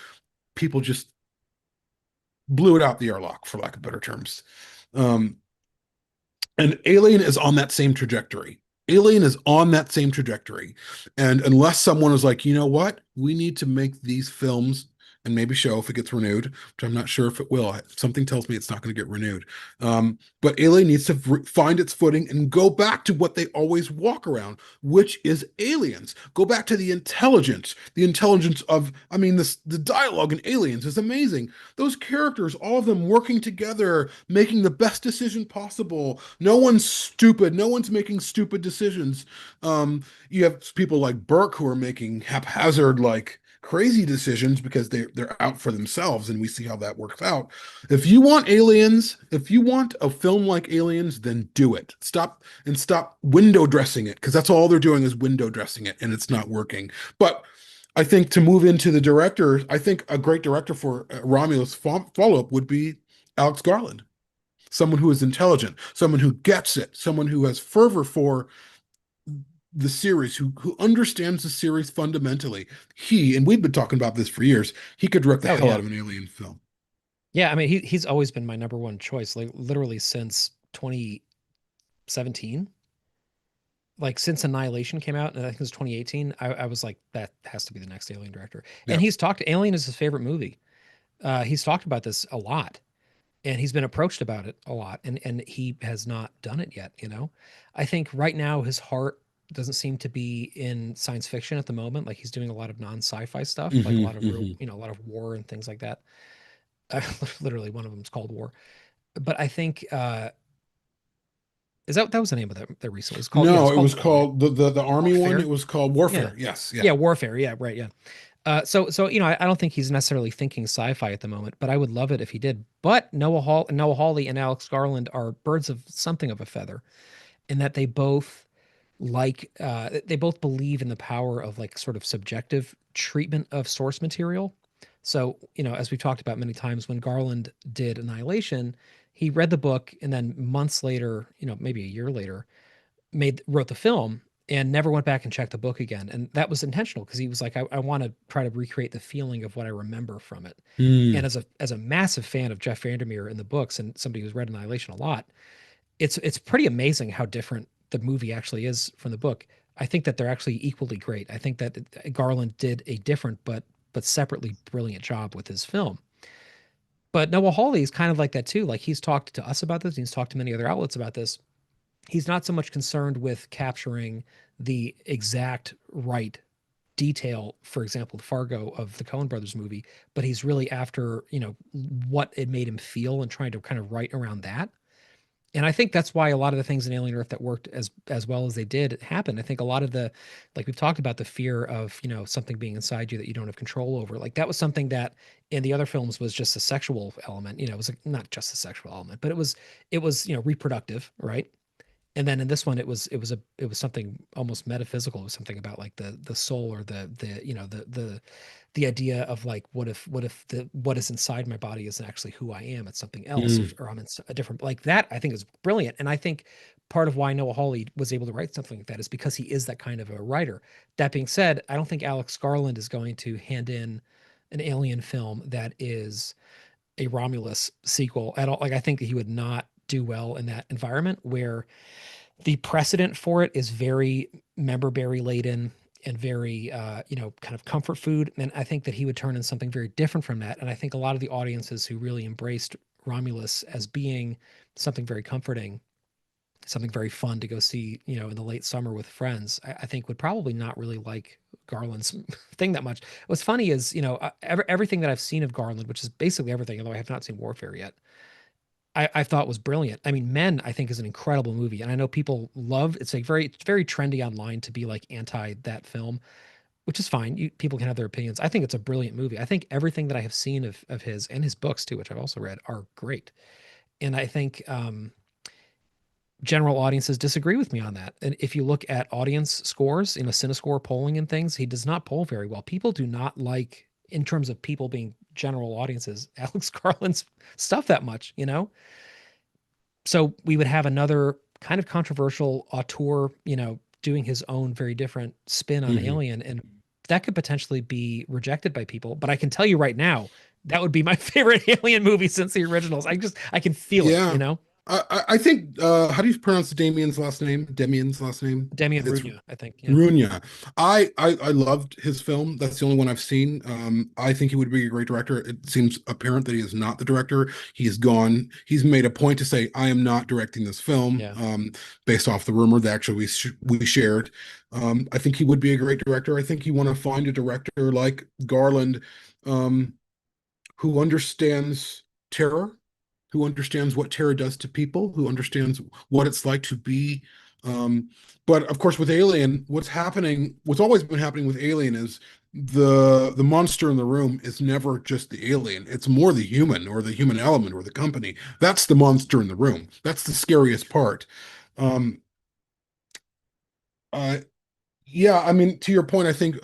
Speaker 2: people just blew it out the airlock, for lack of better terms. Um, and Alien is on that same trajectory. Alien is on that same trajectory. And unless someone is like, you know what, we need to make these films and maybe show if it gets renewed, which I'm not sure if it will. Something tells me it's not going to get renewed. But Alien needs to find its footing and go back to what they always walk around, which is aliens. Go back to the intelligence of, I mean, the dialogue in Aliens is amazing. Those characters, all of them working together, making the best decision possible. No one's stupid. No one's making stupid decisions. You have people like Burke who are making haphazard, like crazy decisions because they're out for themselves, and we see how that works out. If you want aliens, if you want a film like Aliens, then do it. Stop window dressing it, because that's all they're doing is window dressing it, and it's not working. But I think to move into the director, I think a great director for Romulus follow-up would be Alex Garland. Someone who is intelligent, someone who gets it, someone who has fervor for the series, who understands the series fundamentally. And we've been talking about this for years, he could direct the
Speaker 1: Oh
Speaker 2: hell
Speaker 1: yeah.
Speaker 2: out of an Alien film.
Speaker 1: Yeah, I mean he's always been my number one choice, like literally since 2017. Like since Annihilation came out, and I think it was 2018, I was like, that has to be the next Alien director. And
Speaker 2: Yeah.
Speaker 1: Alien is his favorite movie. He's talked about this a lot, and he's been approached about it a lot, and he has not done it yet. I think right now his heart doesn't seem to be in science fiction at the moment. Like he's doing a lot of non-sci-fi stuff, like a lot of real,
Speaker 2: Hmm.
Speaker 1: a lot of war and things like that. Literally, one of them is called War. But I think that was the name of that recently? It's called, yeah,
Speaker 2: No,
Speaker 1: it's
Speaker 2: it
Speaker 1: called
Speaker 2: was
Speaker 1: War, right?
Speaker 2: called the army one. It
Speaker 1: Warfare.
Speaker 2: was called
Speaker 1: Yeah.
Speaker 2: Warfare. Yes, yeah.
Speaker 1: Yeah, Warfare. Yeah, right. Yeah. So I don't think he's necessarily thinking sci-fi at the moment, but I would love it if he did. But Noah Hawley and Alex Garland are birds of something of a feather, in that they both believe in the power of like sort of subjective treatment of source material. So, as we've talked about many times, when Garland did Annihilation, he read the book and then months later, maybe a year later, wrote the film and never went back and checked the book again. And that was intentional because he was like, I want to try to recreate the feeling of what I remember from it. And
Speaker 2: Mm.
Speaker 1: as a massive fan of Jeff Vandermeer in the books, and somebody who's read Annihilation a lot, it's pretty amazing how different the movie actually is from the book. I think that they're actually equally great. I think that Garland did a different but separately brilliant job with his film. But Noah Hawley is kind of like that too. Like he's talked to us about this, he's talked to many other outlets about this. He's not so much concerned with capturing the exact right detail, for example, the Fargo of the Coen Brothers movie, but he's really after, what it made him feel and trying to kind of write around that. And I think that's why a lot of the things in Alien Earth that worked as well as they did happened. I think a lot of the, like we've talked about, the fear of, something being inside you that you don't have control over. Like that was something that in the other films was just a sexual element. It was not just a sexual element, but it was reproductive, right? And then in this one it was something almost metaphysical. It was something about like the soul, or the idea of like, what if what is inside my body isn't actually who I am, it's something else,
Speaker 2: Mm.
Speaker 1: or I'm in a different, like that. I think is brilliant. And I think part of why Noah Hawley was able to write something like that is because he is that kind of a writer. That being said, I don't think Alex Garland is going to hand in an Alien film that is a Romulus sequel at all. Like I think that he would not do well in that environment where the precedent for it is very member berry laden and very kind of comfort food. And I think that he would turn in something very different from that. And I think a lot of the audiences who really embraced Romulus as being something very comforting, something very fun to go see, in the late summer with friends, I think would probably not really like Garland's thing that much. What's funny is, everything that I've seen of Garland, which is basically everything, although I have not seen Warfare yet, I thought was brilliant. I mean, Men, I think, is an incredible movie, and I know people love. It's very trendy online to be like anti that film, which is fine. People can have their opinions. I think it's a brilliant movie. I think everything that I have seen of his, and his books too, which I've also read, are great. And I think general audiences disagree with me on that. And if you look at audience scores, Cinescore polling and things, he does not poll very well. People do not like, in terms of people being general audiences, Alex Garland's stuff that much. So we would have another kind of controversial auteur, doing his own very different spin on
Speaker 2: Hmm.
Speaker 1: Alien, and that could potentially be rejected by people. But I can tell you right now, that would be my favorite Alien movie since the originals. I can feel
Speaker 2: Yeah.
Speaker 1: it.
Speaker 2: I think how do you pronounce Damien's last name? Demien's last name?
Speaker 1: Demian
Speaker 2: It's
Speaker 1: Rugna, I think. Yeah,
Speaker 2: Runya. I loved his film. That's the only one I've seen. I think he would be a great director. It seems apparent that he is not the director. He is gone. He's made a point to say, "I am not directing this film,"
Speaker 1: yeah,
Speaker 2: based off the rumor that actually we shared. I think he would be a great director. I think you want to find a director like Garland, um, who understands terror, who understands what terror does to people, who understands what it's like to be. Um, but of course, with Alien, what's always been happening with Alien is the monster in the room is never just the alien. It's more the human, or the human element, or the company. That's the monster in the room. That's the scariest part. Um, uh, yeah, I mean, to your point, I think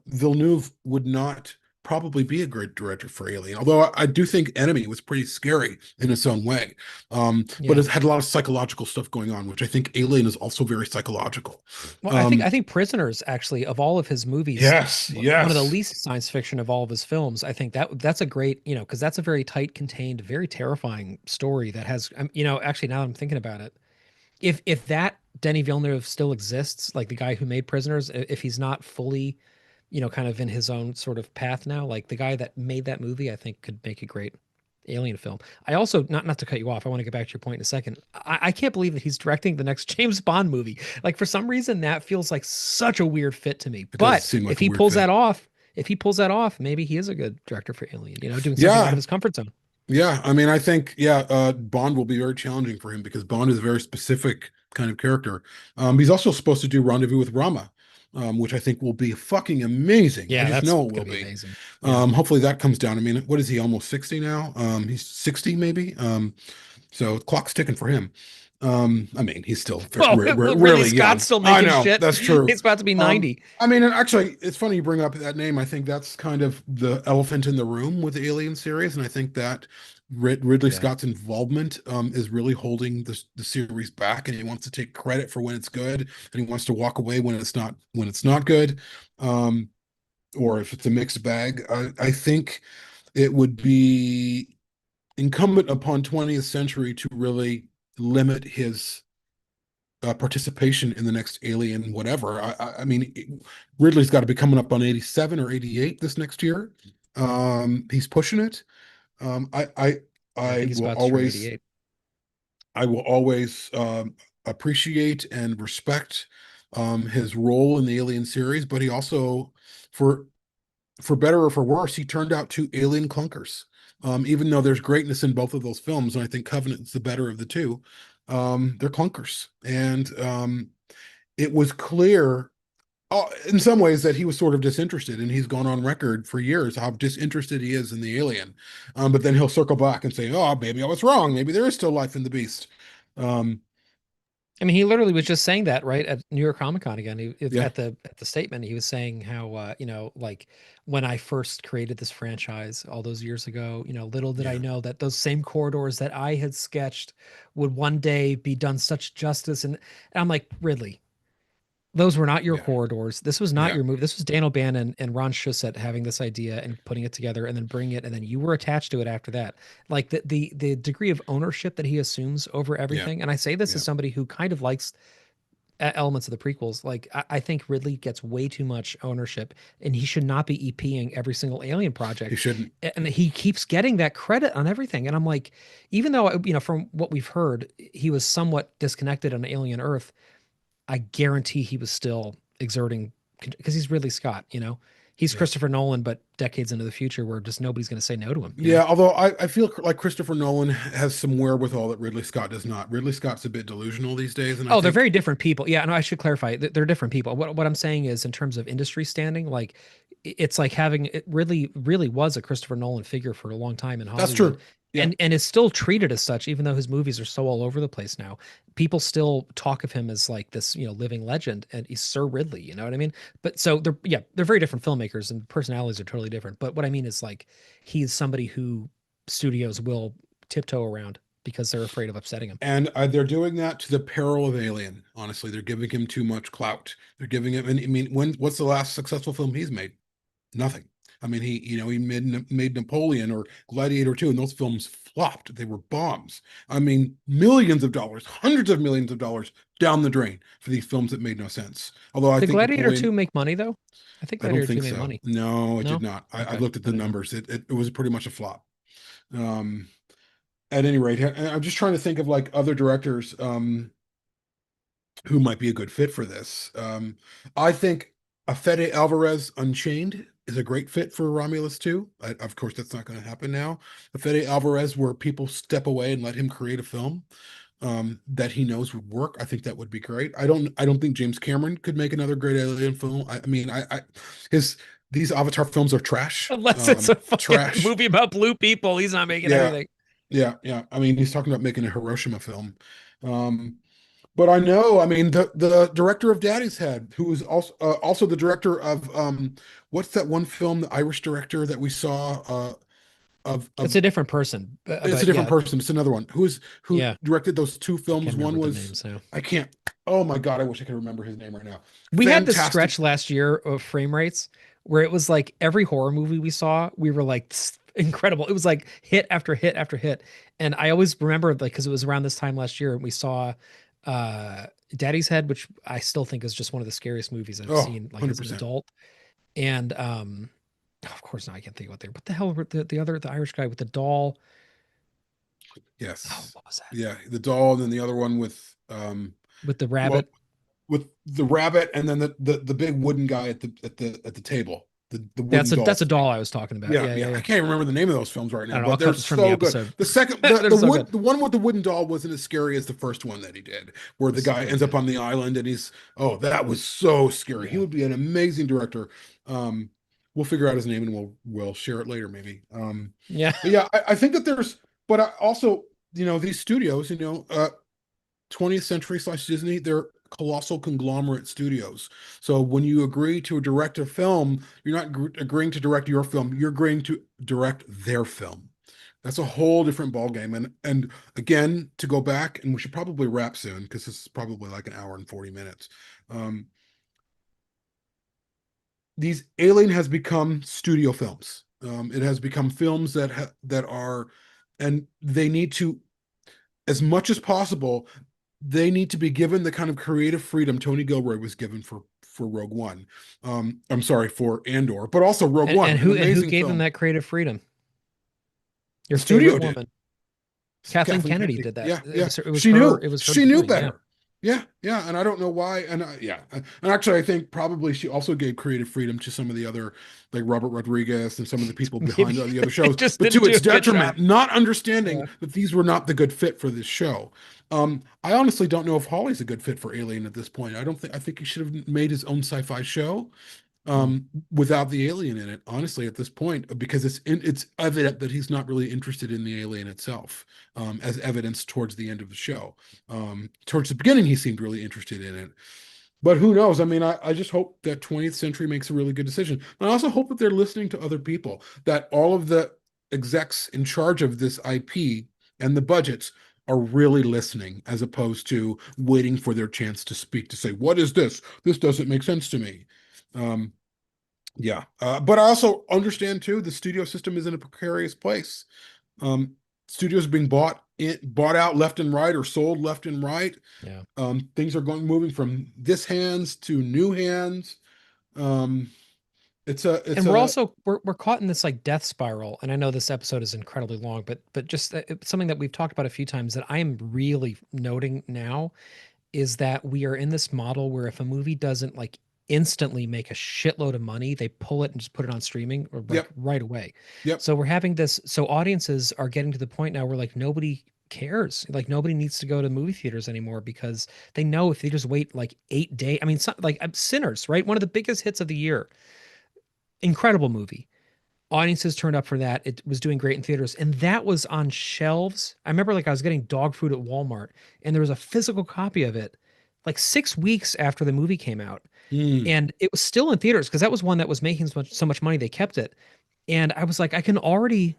Speaker 2: Villeneuve would not probably be a great director for Alien. Although I do think Enemy was pretty scary in its own way, but
Speaker 1: yeah.
Speaker 2: it had a lot of psychological stuff going on, which I think Alien is also very psychological.
Speaker 1: Well, I think
Speaker 2: Um,
Speaker 1: I think Prisoners, actually, of all of his movies,
Speaker 2: yes,
Speaker 1: one of the
Speaker 2: yes,
Speaker 1: least science fiction of all of his films. I think that's a great, because that's a very tight, contained, very terrifying story that has, actually, now that I'm thinking about it, if that Denis Villeneuve still exists, like the guy who made Prisoners, if he's not fully, kind of in his own sort of path now, like the guy that made that movie, I think could make a great Alien film. I also, not to cut you off, I want to get back to your point in a second. I can't believe that he's directing the next James Bond movie. Like for some reason, that feels like such a weird fit to me.
Speaker 2: it does
Speaker 1: But
Speaker 2: seem like
Speaker 1: if
Speaker 2: a
Speaker 1: he
Speaker 2: weird
Speaker 1: pulls
Speaker 2: fit.
Speaker 1: that off, maybe he is a good director for Alien. Doing something out of
Speaker 2: Yeah,
Speaker 1: his comfort zone.
Speaker 2: yeah. I mean, I think Bond will be very challenging for him because Bond is a very specific kind of character. He's also supposed to do Rendezvous with Rama, which I think will be fucking amazing. I
Speaker 1: Yeah,
Speaker 2: just
Speaker 1: that's
Speaker 2: know it
Speaker 1: gonna
Speaker 2: will
Speaker 1: be
Speaker 2: be.
Speaker 1: amazing. Yeah.
Speaker 2: Hopefully that comes down. I mean, what is he, almost 60 now? He's 60 maybe. So the clock's ticking for him. I mean, he's still
Speaker 1: Well, Ridley
Speaker 2: really
Speaker 1: Scott's
Speaker 2: young.
Speaker 1: still
Speaker 2: I
Speaker 1: making
Speaker 2: know,
Speaker 1: shit.
Speaker 2: that's true.
Speaker 1: He's about to be
Speaker 2: Um,
Speaker 1: 90.
Speaker 2: I mean, and actually, it's funny you bring up that name. I think that's kind of the elephant in the room with the Alien series, and I think that Ridley
Speaker 1: Yeah.
Speaker 2: Scott's involvement is really holding the series back, and he wants to take credit for when it's good, and he wants to walk away when it's not good, um, or if it's a mixed bag. I think it would be incumbent upon 20th Century to really limit his participation in the next Alien, whatever. I mean, Ridley's got to be coming up on 87 or 88 this next year. He's pushing it. Um, I, I,
Speaker 1: Yeah, I
Speaker 2: I
Speaker 1: think he's
Speaker 2: will
Speaker 1: about to turn
Speaker 2: always,
Speaker 1: 88.
Speaker 2: I will always appreciate and respect his role in the Alien series, but he also, for better or for worse, he turned out two alien clunkers. Even though there's greatness in both of those films, and I think Covenant's the better of the two, they're clunkers. And it was clear in some ways that he was sort of disinterested, and he's gone on record for years how disinterested he is in the alien. But then he'll circle back and say, "Oh, maybe I was wrong. Maybe there is still life in the beast." Um,
Speaker 1: I mean, he literally was just saying that, right, at New York Comic Con again.
Speaker 2: yeah,
Speaker 1: At the statement, he was saying how, like when I first created this franchise all those years ago, little did I
Speaker 2: yeah,
Speaker 1: know that those same corridors that I had sketched would one day be done such justice. And I'm like, Ridley, those were not your
Speaker 2: yeah,
Speaker 1: corridors. This was not
Speaker 2: yeah.
Speaker 1: your movie. This was Dan O'Bannon and Ron Shusett having this idea and putting it together and then bringing it, and then you were attached to it after that. Like the degree of ownership that he assumes over
Speaker 2: Yeah,
Speaker 1: everything. And I say this as
Speaker 2: yeah.
Speaker 1: somebody who kind of likes elements of the prequels. Like I think Ridley gets way too much ownership, and he should not be EPing every single Alien
Speaker 2: He
Speaker 1: project.
Speaker 2: shouldn't.
Speaker 1: And he keeps getting that credit on everything. And I'm like, even though from what we've heard, he was somewhat disconnected on Alien Earth. I guarantee he was still exerting because he's Ridley Scott. He's
Speaker 2: Yeah.
Speaker 1: Christopher Nolan, but decades into the future, where just nobody's going to say no to him.
Speaker 2: Yeah, although I feel like Christopher Nolan has some wherewithal that Ridley Scott does not. Ridley Scott's a bit delusional these days, and I
Speaker 1: Oh, they're
Speaker 2: think
Speaker 1: very different people. Yeah, no, I should clarify. They're different people. What I'm saying is, in terms of industry standing, like it's like having it really was a Christopher Nolan figure for a long time in
Speaker 2: that's
Speaker 1: Hollywood,
Speaker 2: true. Yeah.
Speaker 1: and is still treated as such, even though his movies are so all over the place now. People still talk of him as like this, living legend, and he's Sir Ridley. You know what I mean? But so they're very different filmmakers, and personalities are totally different. But what I mean is like he's somebody who studios will tiptoe around because they're afraid of upsetting him.
Speaker 2: And they're doing that to the peril of Alien. Honestly, they're giving him too much clout. They're giving him, and I mean, what's the last successful film he's made? Nothing. I mean, he made Napoleon or Gladiator 2, and those films flopped. They were bombs. I mean, millions of dollars, hundreds of millions of dollars down the drain for these films that made no sense. Although I
Speaker 1: Did
Speaker 2: think
Speaker 1: Gladiator
Speaker 2: Napoleon,
Speaker 1: 2 make money though? I think
Speaker 2: I don't
Speaker 1: Gladiator 2
Speaker 2: think
Speaker 1: made
Speaker 2: so.
Speaker 1: money.
Speaker 2: No, it did
Speaker 1: No?
Speaker 2: not. I
Speaker 1: Okay.
Speaker 2: looked at
Speaker 1: I
Speaker 2: the
Speaker 1: didn't know.
Speaker 2: numbers. It was pretty much a flop. Um, at any rate, I'm just trying to think of like other directors who might be a good fit for this. I think Fede Alvarez Unchained is a great fit for Romulus too. Of course, that's not going to happen now. Fede Alvarez, where people step away and let him create a film that he knows would work, I think that would be great. I don't think James Cameron could make another great alien film. I mean, his these Avatar films are trash.
Speaker 1: Unless it's a fucking
Speaker 2: Trash.
Speaker 1: movie about blue people, he's not making
Speaker 2: Yeah,
Speaker 1: anything.
Speaker 2: yeah, yeah. I mean, he's talking about making a Hiroshima film. Um, but I know, I mean, the director of Daddy's Head, who is also the director of what's that one film, the Irish director that we saw
Speaker 1: It's
Speaker 2: of
Speaker 1: a different person,
Speaker 2: it's a
Speaker 1: but
Speaker 2: different
Speaker 1: yeah,
Speaker 2: person. It's another one. Who
Speaker 1: yeah.
Speaker 2: directed those two
Speaker 1: I
Speaker 2: films?
Speaker 1: can't
Speaker 2: One
Speaker 1: remember the
Speaker 2: was
Speaker 1: names now.
Speaker 2: I can't. Oh my God, I wish I could remember his name right now.
Speaker 1: We had this
Speaker 2: Fantastic.
Speaker 1: stretch last year of frame rates where it was like every horror movie we saw, we were like incredible. It was like hit after hit after hit. And I always remember like because it was around this time last year and we saw Daddy's Head, which I still think is just one of the scariest movies I've
Speaker 2: Oh,
Speaker 1: seen like as an
Speaker 2: 100%.
Speaker 1: adult. And of course now I can't think what they what the hell were the Irish guy with the doll. Oh,
Speaker 2: Yes.
Speaker 1: what was that?
Speaker 2: Yeah, the doll, and then the other one with
Speaker 1: With the
Speaker 2: well,
Speaker 1: rabbit.
Speaker 2: with the rabbit, and then the big wooden guy at the table, the wooden doll.
Speaker 1: That's a doll I was talking about.
Speaker 2: Yeah,
Speaker 1: Yeah, yeah,
Speaker 2: yeah. I
Speaker 1: yeah.
Speaker 2: can't remember the name of those films right
Speaker 1: I
Speaker 2: now,
Speaker 1: don't know. I'll
Speaker 2: but they're
Speaker 1: cut this from the
Speaker 2: so good.
Speaker 1: episode.
Speaker 2: The second,
Speaker 1: They're so good.
Speaker 2: the one with the wooden doll wasn't as scary as the first one that he did, where the guy
Speaker 1: So
Speaker 2: ends up
Speaker 1: good.
Speaker 2: on the island and he's, oh, that was so scary. He
Speaker 1: Yeah.
Speaker 2: would be an amazing director. Um, we'll figure out his name and we'll share it later, maybe.
Speaker 1: Yeah.
Speaker 2: But yeah, I think that but I also, these studios, 20th Century / Disney, they're colossal conglomerate studios. So when you agree to direct a film, you're not agreeing to direct your film, you're agreeing to direct their film. That's a whole different ballgame. And again, to go back, and we should probably wrap soon because this is probably like an hour and 40 minutes. Um, these Alien has become studio films. It has become films that are, and they need to, as much as possible, they need to be given the kind of creative freedom Tony Gilroy was given for Rogue One. I'm sorry, for Andor, but also Rogue One,
Speaker 1: And
Speaker 2: an
Speaker 1: who
Speaker 2: amazing
Speaker 1: gave them
Speaker 2: film.
Speaker 1: that creative freedom?
Speaker 2: The
Speaker 1: Your
Speaker 2: studio
Speaker 1: favorite
Speaker 2: did.
Speaker 1: woman. Kathleen
Speaker 2: Kathleen
Speaker 1: Kennedy
Speaker 2: Kennedy.
Speaker 1: did that.
Speaker 2: Yeah, yeah.
Speaker 1: It was her
Speaker 2: She knew
Speaker 1: doing. Yeah.
Speaker 2: better. Yeah, yeah, and I don't know why. And yeah, and actually, I think probably she also gave creative freedom to some of the other, like Robert Rodriguez and some of the people behind
Speaker 1: Maybe
Speaker 2: the other
Speaker 1: it
Speaker 2: shows,
Speaker 1: just
Speaker 2: but
Speaker 1: didn't
Speaker 2: to
Speaker 1: do
Speaker 2: its
Speaker 1: a good
Speaker 2: detriment,
Speaker 1: job.
Speaker 2: not understanding
Speaker 1: Yeah.
Speaker 2: that these were not the good fit for this show. I honestly don't know if Hawley's a good fit for Alien at this point. I think he should have made his own sci-fi show
Speaker 1: Mm.
Speaker 2: without the alien in it, honestly, at this point, because it's evident that he's not really interested in the alien itself, as evidenced towards the end of the show. Towards the beginning, he seemed really interested in it. But who knows? I mean, I just hope that 20th Century makes a really good decision. I also hope that they're listening to other people, that all of the execs in charge of this IP and the budgets are really listening, as opposed to waiting for their chance to speak, to say, what is this? This doesn't make sense to me. Um, yeah, but I also understand too the studio system is in a precarious place. Um, Studios are being bought out left and right, or sold left and right.
Speaker 1: Yeah.
Speaker 2: Things are moving from this hands to new hands. Um, it's
Speaker 1: And we're
Speaker 2: a
Speaker 1: also we're caught in this like death spiral. And I know this episode is incredibly long, but just something that we've talked about a few times that I am really noting now is that we are in this model where if a movie doesn't like instantly make a shitload of money, they pull it and just put it on streaming or like
Speaker 2: yep,
Speaker 1: right away.
Speaker 2: yep.
Speaker 1: So we're having this, so audiences are getting to the point now where like nobody cares. Like nobody needs to go to movie theaters anymore because they know if they just wait like 8 days, I mean, like Sinners, right? One of the biggest hits of the year. Incredible movie. Audiences turned up for that. It was doing great in theaters, and that was on shelves. I remember like I was getting dog food at Walmart, and there was a physical copy of it like 6 weeks after the movie came out,
Speaker 2: Mm,
Speaker 1: and it was still in theaters because that was one that was making so much money they kept it. And I was like, I can already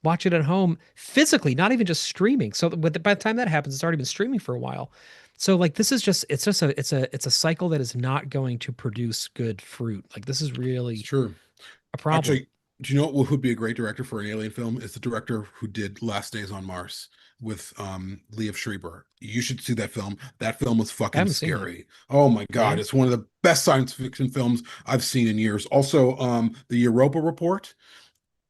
Speaker 1: watch it at home physically, not even just streaming. So by the time that happens, it's already been streaming for a while. So like this is just it's a cycle that is not going to produce good fruit. Like this is
Speaker 2: it's
Speaker 1: really
Speaker 2: true.
Speaker 1: a problem.
Speaker 2: Actually, do you know what would be a great director for an alien film? Is the director who did Last Days on Mars with Liev Schreiber. You should see that film. That film was
Speaker 1: I
Speaker 2: fucking
Speaker 1: haven't seen that.
Speaker 2: scary. Oh my God.
Speaker 1: Yeah.
Speaker 2: It's one of the best science fiction films I've seen in years. Also, the Europa Report,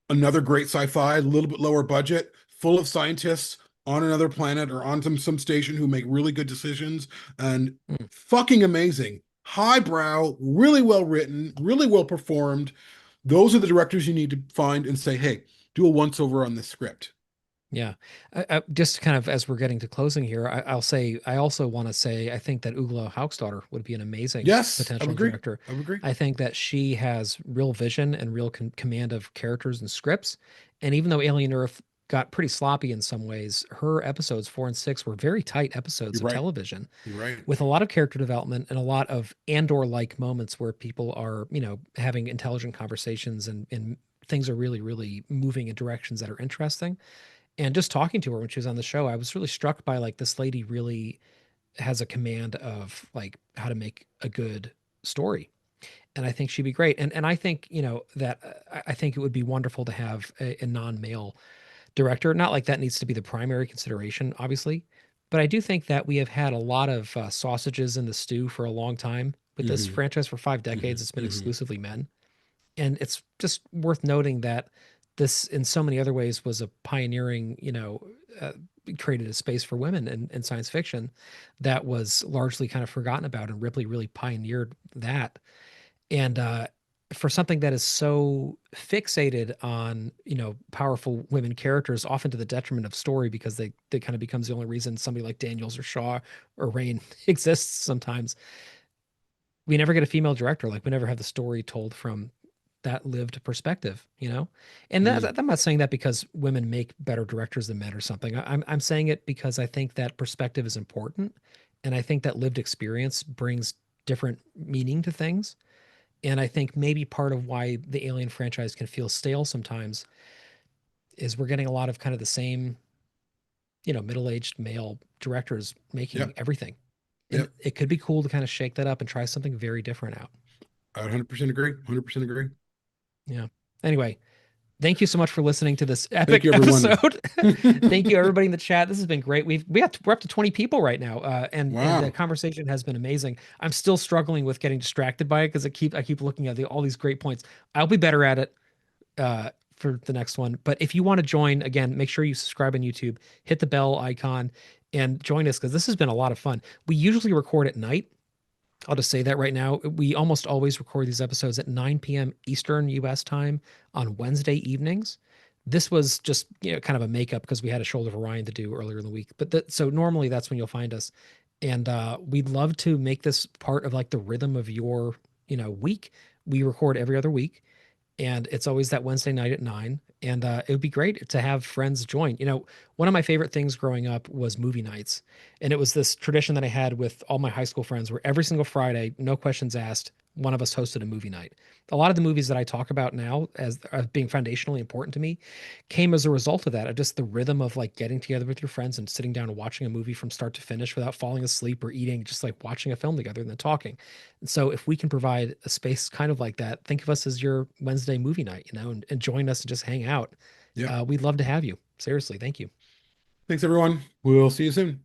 Speaker 2: another great sci-fi, a little bit lower budget, full of scientists on another planet or on some station who make really good decisions, and
Speaker 1: Mm.
Speaker 2: fucking amazing. Highbrow, really well written, really well performed. Those are the directors you need to find and say, hey, do a once over on this script.
Speaker 1: Yeah. Just kind of as we're getting to closing here, I'll say, I also want to say, I think that Ugla Haugstadter would be an amazing
Speaker 2: Yes, I would
Speaker 1: potential
Speaker 2: agree.
Speaker 1: director.
Speaker 2: I would agree.
Speaker 1: I think that she has real vision and real command of characters and scripts. And even though Alien Earth got pretty sloppy in some ways, her episodes 4 and 6 were very tight episodes
Speaker 2: You're
Speaker 1: of
Speaker 2: right.
Speaker 1: television
Speaker 2: You're right.
Speaker 1: with a lot of character development and a lot of Andor like moments where people are, having intelligent conversations and things are really, really moving in directions that are interesting. And just talking to her when she was on the show, I was really struck by like this lady really has a command of like how to make a good story. And I think she'd be great. And I think, that I think it would be wonderful to have a non-male director. Not like that needs to be the primary consideration, obviously. But I do think that we have had a lot of sausages in the stew for a long time with this
Speaker 2: Hmm.
Speaker 1: franchise. For 5 decades,
Speaker 2: Hmm.
Speaker 1: it's been
Speaker 2: Hmm.
Speaker 1: exclusively men. And it's just worth noting that this, in so many other ways, was a pioneering, uh, created a space for women in science fiction that was largely kind of forgotten about. And Ripley really pioneered that. And for something that is so fixated on, powerful women characters, often to the detriment of story, because they kind of becomes the only reason somebody like Daniels or Shaw or Rain exists sometimes. We never get a female director. Like we never have the story told from that lived perspective. And
Speaker 2: Hmm.
Speaker 1: I'm not saying that because women make better directors than men or something. I'm saying it because I think that perspective is important, and I think that lived experience brings different meaning to things. And I think maybe part of why the Alien franchise can feel stale sometimes is we're getting a lot of kind of the same, middle-aged male directors making
Speaker 2: Yep.
Speaker 1: everything. And
Speaker 2: Yep.
Speaker 1: it could be cool to kind of shake that up and try something very different out.
Speaker 2: I 100% agree. 100% agree.
Speaker 1: Yeah. Anyway, thank you so much for listening to this
Speaker 2: Thank
Speaker 1: epic
Speaker 2: you, everyone.
Speaker 1: episode. Thank you everybody in the chat. This has been great. We're up to 20 people right now, and the
Speaker 2: Wow.
Speaker 1: conversation has been amazing. I'm still struggling with getting distracted by it because I keep looking at all these great points. I'll be better at it for the next one. But if you want to join, again, make sure you subscribe on YouTube, hit the bell icon. and join us because this has been a lot of fun. We usually record at night. I'll just say that right now. We almost always record these episodes at 9 p.m. Eastern US time on Wednesday evenings. This was just, kind of a makeup because we had a Shoulder of Orion to do earlier in the week. So normally that's when you'll find us. And we'd love to make this part of like the rhythm of your, week. We record every other week, and it's always that Wednesday night at 9. And it would be great to have friends join. One of my favorite things growing up was movie nights, and it was this tradition that I had with all my high school friends, where every single Friday, no questions asked, one of us hosted a movie night. A lot of the movies that I talk about now as being foundationally important to me came as a result of that, of just the rhythm of like getting together with your friends and sitting down and watching a movie from start to finish without falling asleep or eating, just like watching a film together and then talking. And so if we can provide a space kind of like that, think of us as your Wednesday movie night, and join us and just hang out.
Speaker 2: Yeah.
Speaker 1: We'd love to have you. Seriously, thank you.
Speaker 2: Thanks, everyone. We'll see you soon.